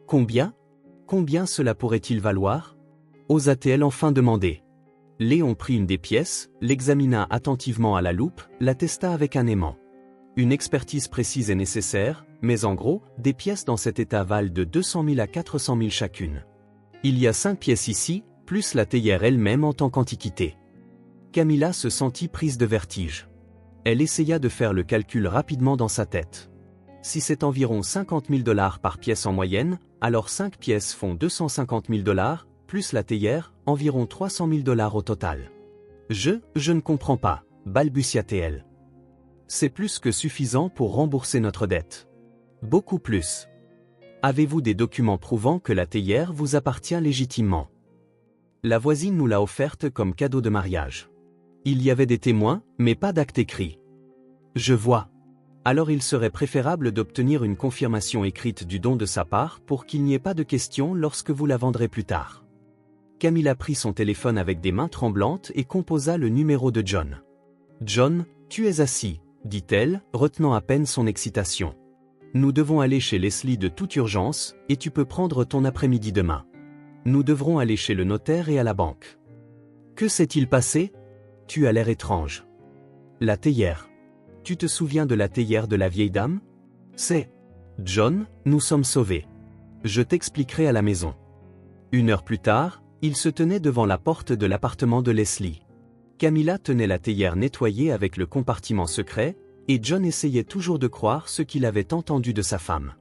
Combien? Combien cela pourrait-il valoir? Osa-t-elle enfin demander. Léon prit une des pièces, l'examina attentivement à la loupe, la testa avec un aimant. Une expertise précise est nécessaire, mais en gros, des pièces dans cet état valent de 200 000 à 400 000 chacune. Il y a 5 pièces ici, plus la théière elle-même en tant qu'antiquité. Camilla se sentit prise de vertige. Elle essaya de faire le calcul rapidement dans sa tête. Si c'est environ 50 000 $ par pièce en moyenne, alors 5 pièces font 250 000 $, plus la théière, environ 300 000 $ au total. Je ne comprends pas, balbutia-t-elle. C'est plus que suffisant pour rembourser notre dette. Beaucoup plus. Avez-vous des documents prouvant que la théière vous appartient légitimement? La voisine nous l'a offerte comme cadeau de mariage. Il y avait des témoins, mais pas d'acte écrit. Je vois. Alors il serait préférable d'obtenir une confirmation écrite du don de sa part pour qu'il n'y ait pas de question lorsque vous la vendrez plus tard. Camilla prit son téléphone avec des mains tremblantes et composa le numéro de John. John, tu es assis, dit-elle, retenant à peine son excitation. Nous devons aller chez Leslie de toute urgence, et tu peux prendre ton après-midi demain. Nous devrons aller chez le notaire et à la banque. Que s'est-il passé? Tu as l'air étrange. La théière. Tu te souviens de la théière de la vieille dame? C'est. John, nous sommes sauvés. Je t'expliquerai à la maison. 1 heure plus tard, il se tenait devant la porte de l'appartement de Leslie. Camilla tenait la théière nettoyée avec le compartiment secret, et John essayait toujours de croire ce qu'il avait entendu de sa femme.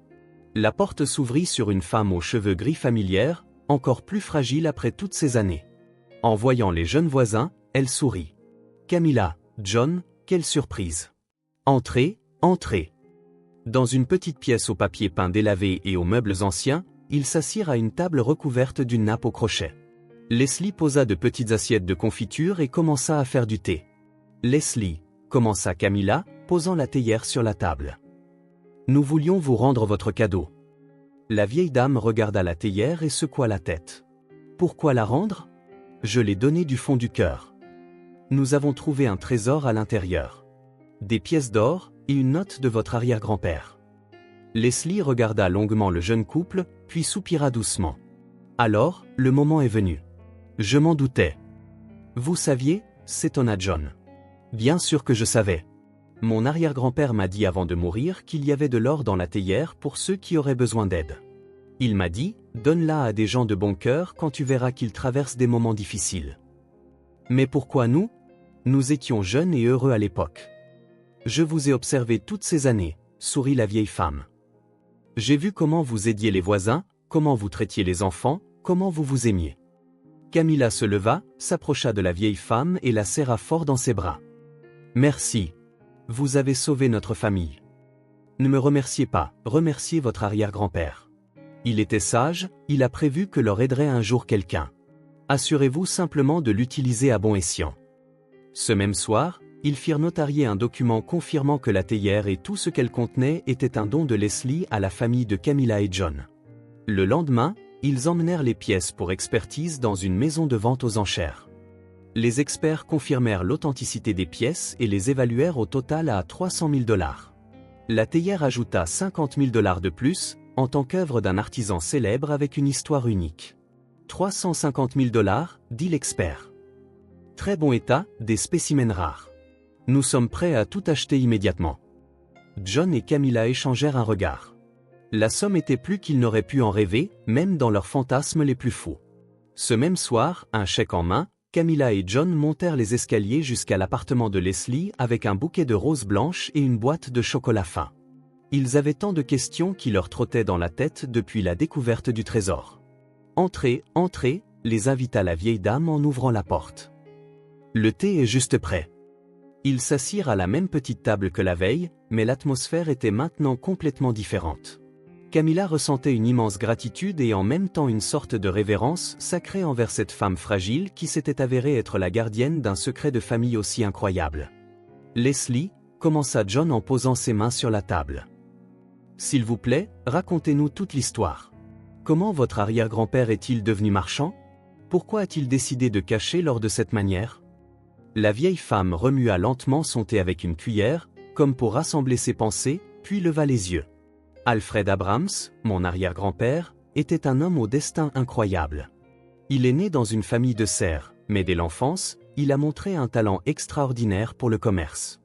La porte s'ouvrit sur une femme aux cheveux gris familière, encore plus fragile après toutes ces années. En voyant les jeunes voisins, elle sourit. Camilla, John, quelle surprise. Entrez, entrez. Dans une petite pièce au papier peint délavé et aux meubles anciens, ils s'assirent à une table recouverte d'une nappe au crochet. Leslie posa de petites assiettes de confiture et commença à faire du thé. Leslie, commença Camilla, posant la théière sur la table. Nous voulions vous rendre votre cadeau. La vieille dame regarda la théière et secoua la tête. Pourquoi la rendre? Je l'ai donnée du fond du cœur. Nous avons trouvé un trésor à l'intérieur. Des pièces d'or et une note de votre arrière-grand-père. Leslie regarda longuement le jeune couple, puis soupira doucement. Alors, le moment est venu. Je m'en doutais. Vous saviez, s'étonna John. Bien sûr que je savais. Mon arrière-grand-père m'a dit avant de mourir qu'il y avait de l'or dans la théière pour ceux qui auraient besoin d'aide. Il m'a dit, donne-la à des gens de bon cœur quand tu verras qu'ils traversent des moments difficiles. Mais pourquoi nous? Nous étions jeunes et heureux à l'époque. Je vous ai observé toutes ces années, sourit la vieille femme. J'ai vu comment vous aidiez les voisins, comment vous traitiez les enfants, comment vous vous aimiez. Camilla se leva, s'approcha de la vieille femme et la serra fort dans ses bras. Merci. Vous avez sauvé notre famille. Ne me remerciez pas, remerciez votre arrière-grand-père. Il était sage, il a prévu que leur aiderait un jour quelqu'un. Assurez-vous simplement de l'utiliser à bon escient. Ce même soir, ils firent notarier un document confirmant que la théière et tout ce qu'elle contenait était un don de Leslie à la famille de Camilla et John. Le lendemain, ils emmenèrent les pièces pour expertise dans une maison de vente aux enchères. Les experts confirmèrent l'authenticité des pièces et les évaluèrent au total à 300 000 $. La théière ajouta 50 000 $ de plus, en tant qu'œuvre d'un artisan célèbre avec une histoire unique. 350 000 $, dit l'expert. Très bon état, des spécimens rares. Nous sommes prêts à tout acheter immédiatement. John et Camilla échangèrent un regard. La somme était plus qu'ils n'auraient pu en rêver, même dans leurs fantasmes les plus fous. Ce même soir, un chèque en main, Camilla et John montèrent les escaliers jusqu'à l'appartement de Leslie avec un bouquet de roses blanches et une boîte de chocolat fin. Ils avaient tant de questions qui leur trottaient dans la tête depuis la découverte du trésor. « Entrez, entrez », les invita la vieille dame en ouvrant la porte. « Le thé est juste prêt. » Ils s'assirent à la même petite table que la veille, mais l'atmosphère était maintenant complètement différente. Camilla ressentait une immense gratitude et en même temps une sorte de révérence sacrée envers cette femme fragile qui s'était avérée être la gardienne d'un secret de famille aussi incroyable. « Leslie », commença John en posant ses mains sur la table. « S'il vous plaît, racontez-nous toute l'histoire. Comment votre arrière-grand-père est-il devenu marchand? Pourquoi a-t-il décidé de cacher l'or de cette manière ?» La vieille femme remua lentement son thé avec une cuillère, comme pour rassembler ses pensées, puis leva les yeux. Alfred Abrams, mon arrière-grand-père, était un homme au destin incroyable. Il est né dans une famille de serfs, mais dès l'enfance, il a montré un talent extraordinaire pour le commerce.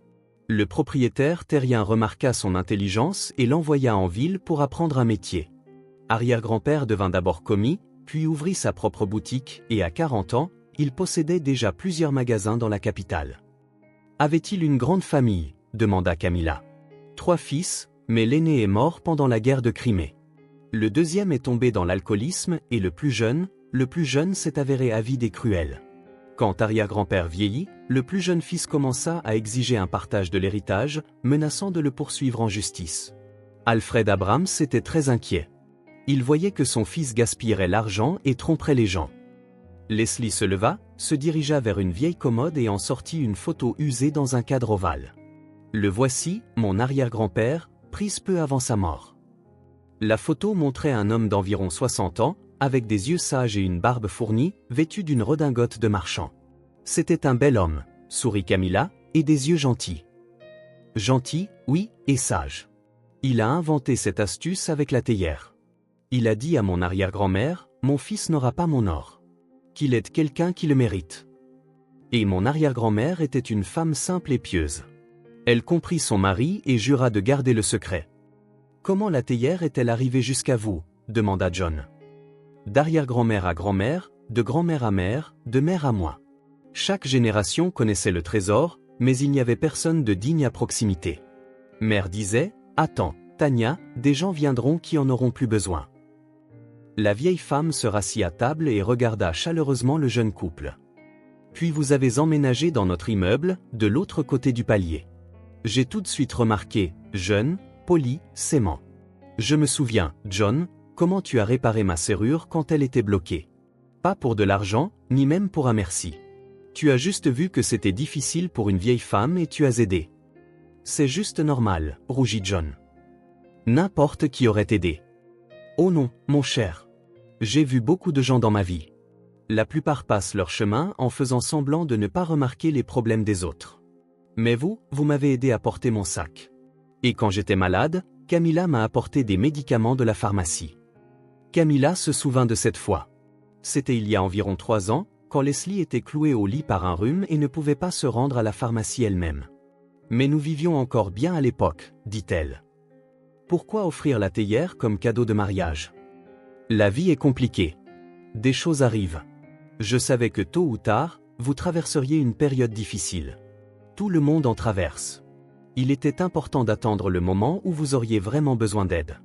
Le propriétaire terrien remarqua son intelligence et l'envoya en ville pour apprendre un métier. Arrière-grand-père devint d'abord commis, puis ouvrit sa propre boutique et à 40 ans, il possédait déjà plusieurs magasins dans la capitale. Avait-il une grande famille? Demanda Camilla. 3 fils, mais l'aîné est mort pendant la guerre de Crimée. Le deuxième est tombé dans l'alcoolisme et le plus jeune s'est avéré avide et cruel. Quand arrière-grand-père vieillit, le plus jeune fils commença à exiger un partage de l'héritage, menaçant de le poursuivre en justice. Alfred Abrams était très inquiet. Il voyait que son fils gaspillerait l'argent et tromperait les gens. Leslie se leva, se dirigea vers une vieille commode et en sortit une photo usée dans un cadre ovale. Le voici, mon arrière-grand-père, prise peu avant sa mort. La photo montrait un homme d'environ 60 ans, avec des yeux sages et une barbe fournie, vêtu d'une redingote de marchand. C'était un bel homme, sourit Camilla, et des yeux gentils. Gentil, oui, et sage. Il a inventé cette astuce avec la théière. Il a dit à mon arrière-grand-mère, mon fils n'aura pas mon or. Qu'il aide quelqu'un qui le mérite. Et mon arrière-grand-mère était une femme simple et pieuse. Elle comprit son mari et jura de garder le secret. Comment la théière est-elle arrivée jusqu'à vous? Demanda John. D'arrière-grand-mère à grand-mère, de grand-mère à mère, de mère à moi. Chaque génération connaissait le trésor, mais il n'y avait personne de digne à proximité. Mère disait, attends, Tania, des gens viendront qui en auront plus besoin. La vieille femme se rassit à table et regarda chaleureusement le jeune couple. Puis vous avez emménagé dans notre immeuble, de l'autre côté du palier. J'ai tout de suite remarqué, jeune, poli, s'aimant. Je me souviens, John, comment tu as réparé ma serrure quand elle était bloquée. Pas pour de l'argent, ni même pour un merci. Tu as juste vu que c'était difficile pour une vieille femme et tu as aidé. C'est juste normal, rougit John. N'importe qui aurait aidé. Oh non, mon cher. J'ai vu beaucoup de gens dans ma vie. La plupart passent leur chemin en faisant semblant de ne pas remarquer les problèmes des autres. Mais vous m'avez aidé à porter mon sac. Et quand j'étais malade, Camilla m'a apporté des médicaments de la pharmacie. Camilla se souvint de cette fois. C'était il y a environ 3 ans, quand Leslie était clouée au lit par un rhume et ne pouvait pas se rendre à la pharmacie elle-même. Mais nous vivions encore bien à l'époque, dit-elle. Pourquoi offrir la théière comme cadeau de mariage? La vie est compliquée. Des choses arrivent. Je savais que tôt ou tard, vous traverseriez une période difficile. Tout le monde en traverse. Il était important d'attendre le moment où vous auriez vraiment besoin d'aide.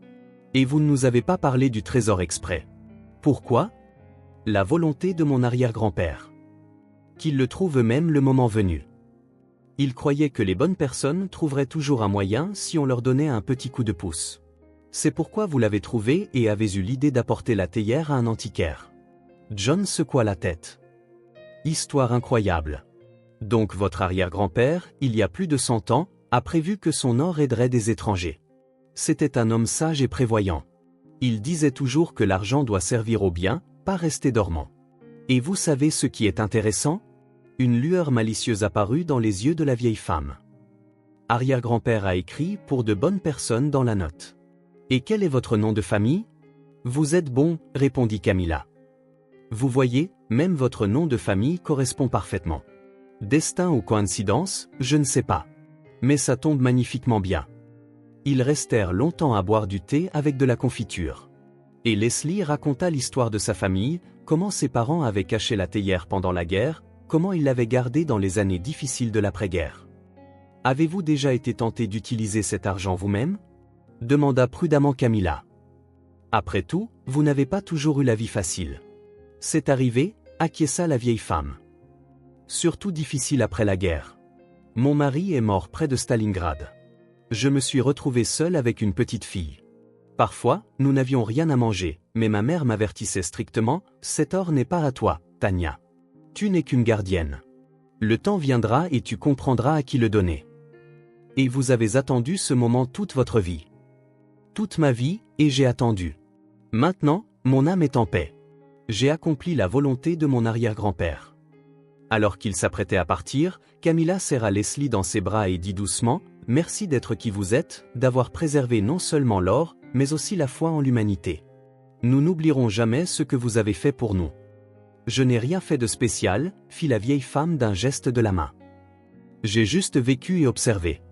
Et vous ne nous avez pas parlé du trésor exprès. Pourquoi? La volonté de mon arrière-grand-père. Qu'il le trouve eux-mêmes le moment venu. Il croyait que les bonnes personnes trouveraient toujours un moyen si on leur donnait un petit coup de pouce. C'est pourquoi vous l'avez trouvé et avez eu l'idée d'apporter la théière à un antiquaire. John secoua la tête. Histoire incroyable. Donc votre arrière-grand-père, il y a plus de 100 ans, a prévu que son or aiderait des étrangers. C'était un homme sage et prévoyant. Il disait toujours que l'argent doit servir au bien, pas rester dormant. Et vous savez ce qui est intéressant? Une lueur malicieuse apparut dans les yeux de la vieille femme. Arrière-grand-père a écrit pour de bonnes personnes dans la note. Et quel est votre nom de famille? Vous êtes bon, répondit Camilla. Vous voyez, même votre nom de famille correspond parfaitement. Destin ou coïncidence, je ne sais pas. Mais ça tombe magnifiquement bien. Ils restèrent longtemps à boire du thé avec de la confiture. Et Leslie raconta l'histoire de sa famille, comment ses parents avaient caché la théière pendant la guerre, comment ils l'avaient gardée dans les années difficiles de l'après-guerre. Avez-vous déjà été tenté d'utiliser cet argent vous-même? Demanda prudemment Camilla. Après tout, vous n'avez pas toujours eu la vie facile. C'est arrivé, acquiesça la vieille femme. Surtout difficile après la guerre. Mon mari est mort près de Stalingrad. Je me suis retrouvée seule avec une petite fille. Parfois, nous n'avions rien à manger, mais ma mère m'avertissait strictement, cet or n'est pas à toi, Tania. Tu n'es qu'une gardienne. Le temps viendra et tu comprendras à qui le donner. Et vous avez attendu ce moment toute votre vie. Toute ma vie, et j'ai attendu. Maintenant, mon âme est en paix. J'ai accompli la volonté de mon arrière-grand-père. Alors qu'il s'apprêtait à partir, Camilla serra Leslie dans ses bras et dit doucement, « Merci d'être qui vous êtes, d'avoir préservé non seulement l'or, mais aussi la foi en l'humanité. Nous n'oublierons jamais ce que vous avez fait pour nous. » Je n'ai rien fait de spécial, fit la vieille femme d'un geste de la main. J'ai juste vécu et observé.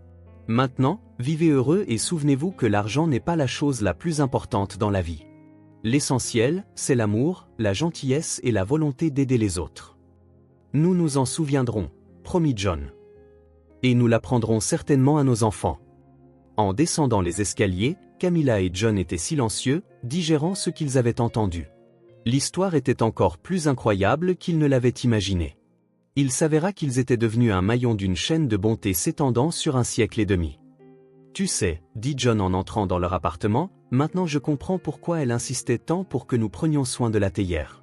Maintenant, vivez heureux et souvenez-vous que l'argent n'est pas la chose la plus importante dans la vie. L'essentiel, c'est l'amour, la gentillesse et la volonté d'aider les autres. Nous nous en souviendrons, promit John. Et nous l'apprendrons certainement à nos enfants. En descendant les escaliers, Camilla et John étaient silencieux, digérant ce qu'ils avaient entendu. L'histoire était encore plus incroyable qu'ils ne l'avaient imaginé. Il s'avéra qu'ils étaient devenus un maillon d'une chaîne de bonté s'étendant sur un siècle et demi. Tu sais, dit John en entrant dans leur appartement, maintenant je comprends pourquoi elle insistait tant pour que nous prenions soin de la théière.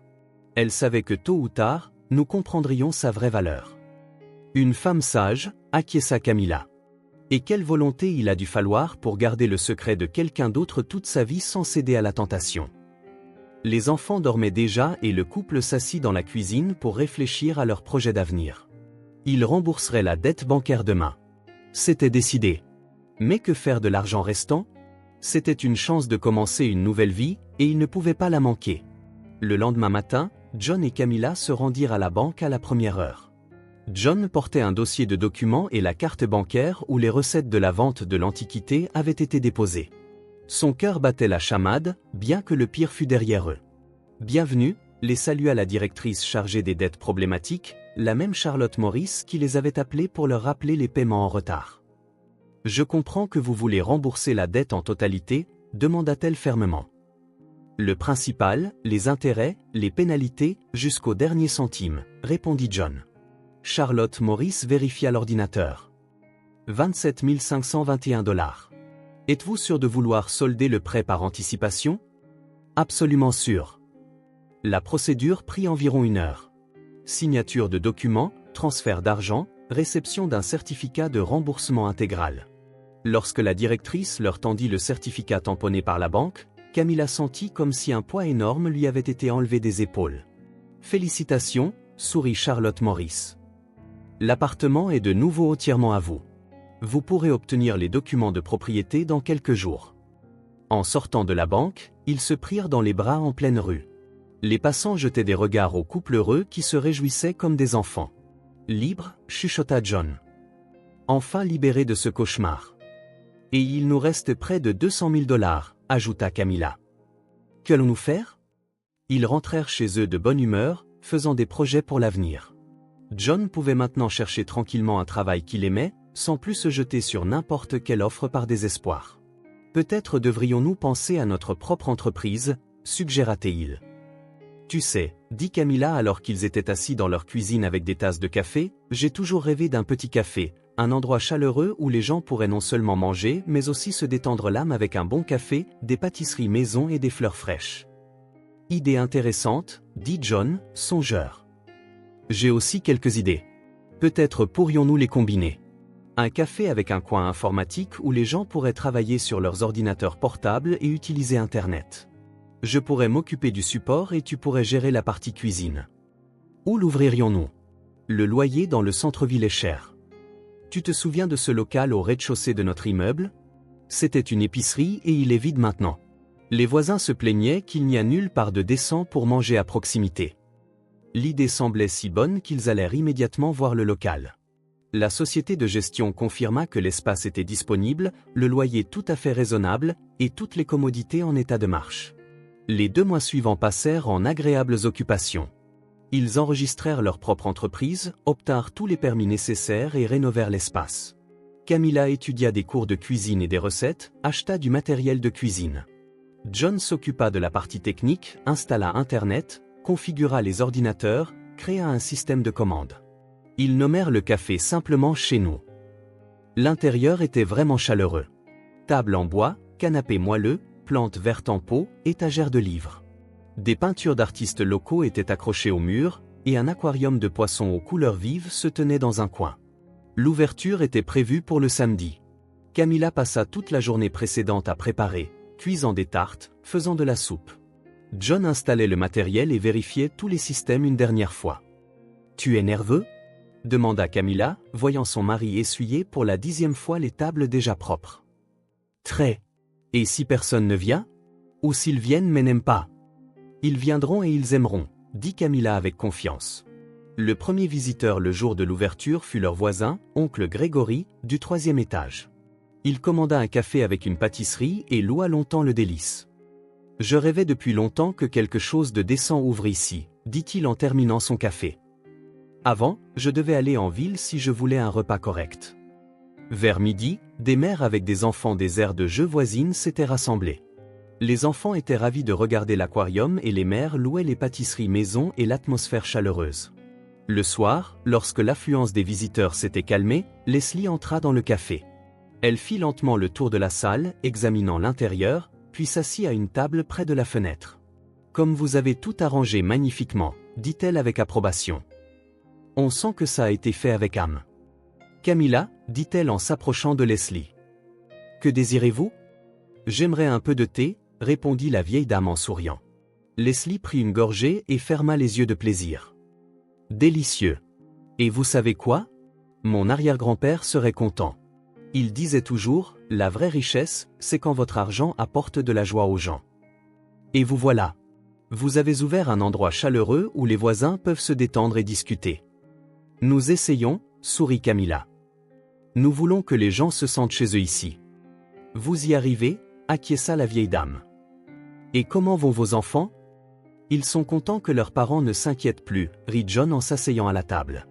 Elle savait que tôt ou tard, nous comprendrions sa vraie valeur. Une femme sage, acquiesça Camilla. Et quelle volonté il a dû falloir pour garder le secret de quelqu'un d'autre toute sa vie sans céder à la tentation. Les enfants dormaient déjà et le couple s'assit dans la cuisine pour réfléchir à leur projet d'avenir. Ils rembourseraient la dette bancaire demain. C'était décidé. Mais que faire de l'argent restant? C'était une chance de commencer une nouvelle vie, et ils ne pouvaient pas la manquer. Le lendemain matin, John et Camilla se rendirent à la banque à la première heure. John portait un dossier de documents et la carte bancaire où les recettes de la vente de l'Antiquité avaient été déposées. Son cœur battait la chamade, bien que le pire fût derrière eux. Bienvenue, les salua la directrice chargée des dettes problématiques, la même Charlotte Morris qui les avait appelés pour leur rappeler les paiements en retard. « Je comprends que vous voulez rembourser la dette en totalité », demanda-t-elle fermement. « Le principal, les intérêts, les pénalités, jusqu'au dernier centime », répondit John. Charlotte Morris vérifia l'ordinateur. 27 521 $. Êtes-vous sûr de vouloir solder le prêt par anticipation? Absolument sûr. La procédure prit environ 1 heure. Signature de documents, transfert d'argent, réception d'un certificat de remboursement intégral. Lorsque la directrice leur tendit le certificat tamponné par la banque, Camilla sentit comme si un poids énorme lui avait été enlevé des épaules. « Félicitations », sourit Charlotte Morris. L'appartement est de nouveau entièrement à vous. Vous pourrez obtenir les documents de propriété dans quelques jours. En sortant de la banque, ils se prirent dans les bras en pleine rue. Les passants jetaient des regards au couple heureux qui se réjouissaient comme des enfants. « Libre » chuchota John. « Enfin libérés de ce cauchemar. »« Et il nous reste près de 200 000 $, ajouta Camilla. « Qu'allons-nous faire ?» Ils rentrèrent chez eux de bonne humeur, faisant des projets pour l'avenir. John pouvait maintenant chercher tranquillement un travail qu'il aimait, sans plus se jeter sur n'importe quelle offre par désespoir. « Peut-être devrions-nous penser à notre propre entreprise », suggéra-t-il. « Tu sais, » dit Camilla alors qu'ils étaient assis dans leur cuisine avec des tasses de café, « j'ai toujours rêvé d'un petit café, un endroit chaleureux où les gens pourraient non seulement manger mais aussi se détendre l'âme avec un bon café, des pâtisseries maison et des fleurs fraîches. » « Idée intéressante, » dit John, songeur. « J'ai aussi quelques idées. Peut-être pourrions-nous les combiner. Un café avec un coin informatique où les gens pourraient travailler sur leurs ordinateurs portables et utiliser Internet. Je pourrais m'occuper du support et tu pourrais gérer la partie cuisine. Où l'ouvririons-nous? Le loyer dans le centre-ville est cher. Tu te souviens de ce local au rez-de-chaussée de notre immeuble? C'était une épicerie et il est vide maintenant. Les voisins se plaignaient qu'il n'y a nulle part de décent pour manger à proximité. L'idée semblait si bonne qu'ils allèrent immédiatement voir le local. La société de gestion confirma que l'espace était disponible, le loyer tout à fait raisonnable, et toutes les commodités en état de marche. Les 2 mois suivants passèrent en agréables occupations. Ils enregistrèrent leur propre entreprise, obtinrent tous les permis nécessaires et rénovèrent l'espace. Camilla étudia des cours de cuisine et des recettes, acheta du matériel de cuisine. John s'occupa de la partie technique, installa Internet, configura les ordinateurs, créa un système de commande. Ils nommèrent le café simplement chez nous. L'intérieur était vraiment chaleureux. Table en bois, canapé moelleux, plantes vertes en pot, étagères de livres. Des peintures d'artistes locaux étaient accrochées au mur, et un aquarium de poissons aux couleurs vives se tenait dans un coin. L'ouverture était prévue pour le samedi. Camilla passa toute la journée précédente à préparer, cuisant des tartes, faisant de la soupe. John installait le matériel et vérifiait tous les systèmes une dernière fois. « Tu es nerveux ?» demanda Camilla, voyant son mari essuyer pour la 10e fois les tables déjà propres. « Très. Et si personne ne vient? Ou s'ils viennent mais n'aiment pas? Ils viendront et ils aimeront, » dit Camilla avec confiance. Le premier visiteur le jour de l'ouverture fut leur voisin, oncle Grégory, du 3e étage. Il commanda un café avec une pâtisserie et loua longtemps le délice. « Je rêvais depuis longtemps que quelque chose de décent ouvre ici, » dit-il en terminant son café. Avant, je devais aller en ville si je voulais un repas correct. Vers midi, des mères avec des enfants des aires de jeux voisines s'étaient rassemblées. Les enfants étaient ravis de regarder l'aquarium et les mères louaient les pâtisseries maison et l'atmosphère chaleureuse. Le soir, lorsque l'affluence des visiteurs s'était calmée, Leslie entra dans le café. Elle fit lentement le tour de la salle, examinant l'intérieur, puis s'assit à une table près de la fenêtre. « Comme vous avez tout arrangé magnifiquement, » dit-elle avec approbation. « On sent que ça a été fait avec âme. »« Camilla, » dit-elle en s'approchant de Leslie. « Que désirez-vous ? » ?»« J'aimerais un peu de thé, » répondit la vieille dame en souriant. Leslie prit une gorgée et ferma les yeux de plaisir. « Délicieux. Et vous savez quoi ? Mon arrière-grand-père serait content. Il disait toujours, la vraie richesse, c'est quand votre argent apporte de la joie aux gens. Et vous voilà. Vous avez ouvert un endroit chaleureux où les voisins peuvent se détendre et discuter. Nous essayons, sourit Camilla. Nous voulons que les gens se sentent chez eux ici. Vous y arrivez, acquiesça la vieille dame. Et comment vont vos enfants? Ils sont contents que leurs parents ne s'inquiètent plus, rit John en s'asseyant à la table.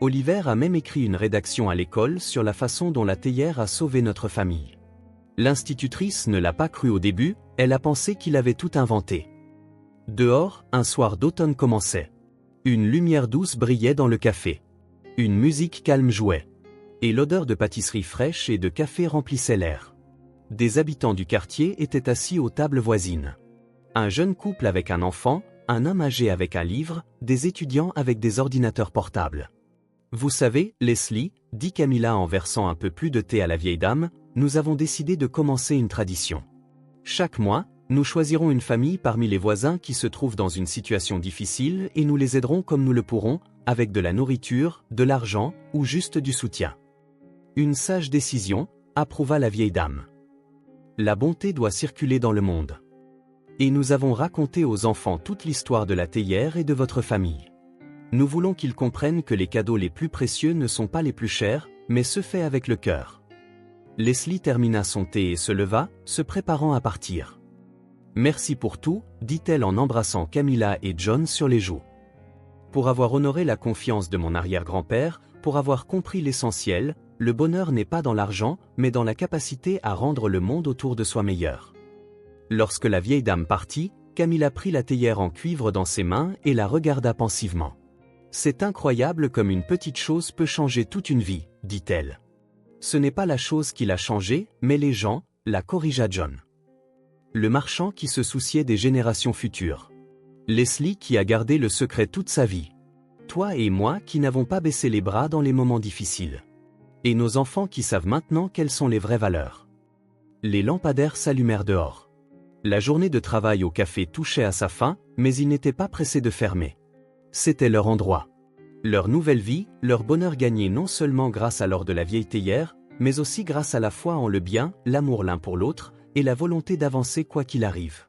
Oliver a même écrit une rédaction à l'école sur la façon dont la théière a sauvé notre famille. L'institutrice ne l'a pas cru au début, elle a pensé qu'il avait tout inventé. Dehors, un soir d'automne commençait. Une lumière douce brillait dans le café. Une musique calme jouait. Et l'odeur de pâtisserie fraîche et de café remplissait l'air. Des habitants du quartier étaient assis aux tables voisines. Un jeune couple avec un enfant, un homme âgé avec un livre, des étudiants avec des ordinateurs portables. Vous savez, Leslie, dit Camilla en versant un peu plus de thé à la vieille dame, nous avons décidé de commencer une tradition. Chaque mois, nous choisirons une famille parmi les voisins qui se trouvent dans une situation difficile et nous les aiderons comme nous le pourrons, avec de la nourriture, de l'argent ou juste du soutien. Une sage décision, approuva la vieille dame. La bonté doit circuler dans le monde. Et nous avons raconté aux enfants toute l'histoire de la théière et de votre famille. Nous voulons qu'ils comprennent que les cadeaux les plus précieux ne sont pas les plus chers, mais ceux faits avec le cœur. Leslie termina son thé et se leva, se préparant à partir. Merci pour tout, dit-elle en embrassant Camilla et John sur les joues. Pour avoir honoré la confiance de mon arrière-grand-père, pour avoir compris l'essentiel, le bonheur n'est pas dans l'argent, mais dans la capacité à rendre le monde autour de soi meilleur. Lorsque la vieille dame partit, Camilla prit la théière en cuivre dans ses mains et la regarda pensivement. C'est incroyable comme une petite chose peut changer toute une vie, dit-elle. Ce n'est pas la chose qui l'a changée, mais les gens, la corrigea John. Le marchand qui se souciait des générations futures. Leslie qui a gardé le secret toute sa vie. Toi et moi qui n'avons pas baissé les bras dans les moments difficiles. Et nos enfants qui savent maintenant quelles sont les vraies valeurs. Les lampadaires s'allumèrent dehors. La journée de travail au café touchait à sa fin, mais ils n'étaient pas pressés de fermer. C'était leur endroit. Leur nouvelle vie, leur bonheur gagné non seulement grâce à l'or de la vieille théière, mais aussi grâce à la foi en le bien, l'amour l'un pour l'autre, et la volonté d'avancer quoi qu'il arrive.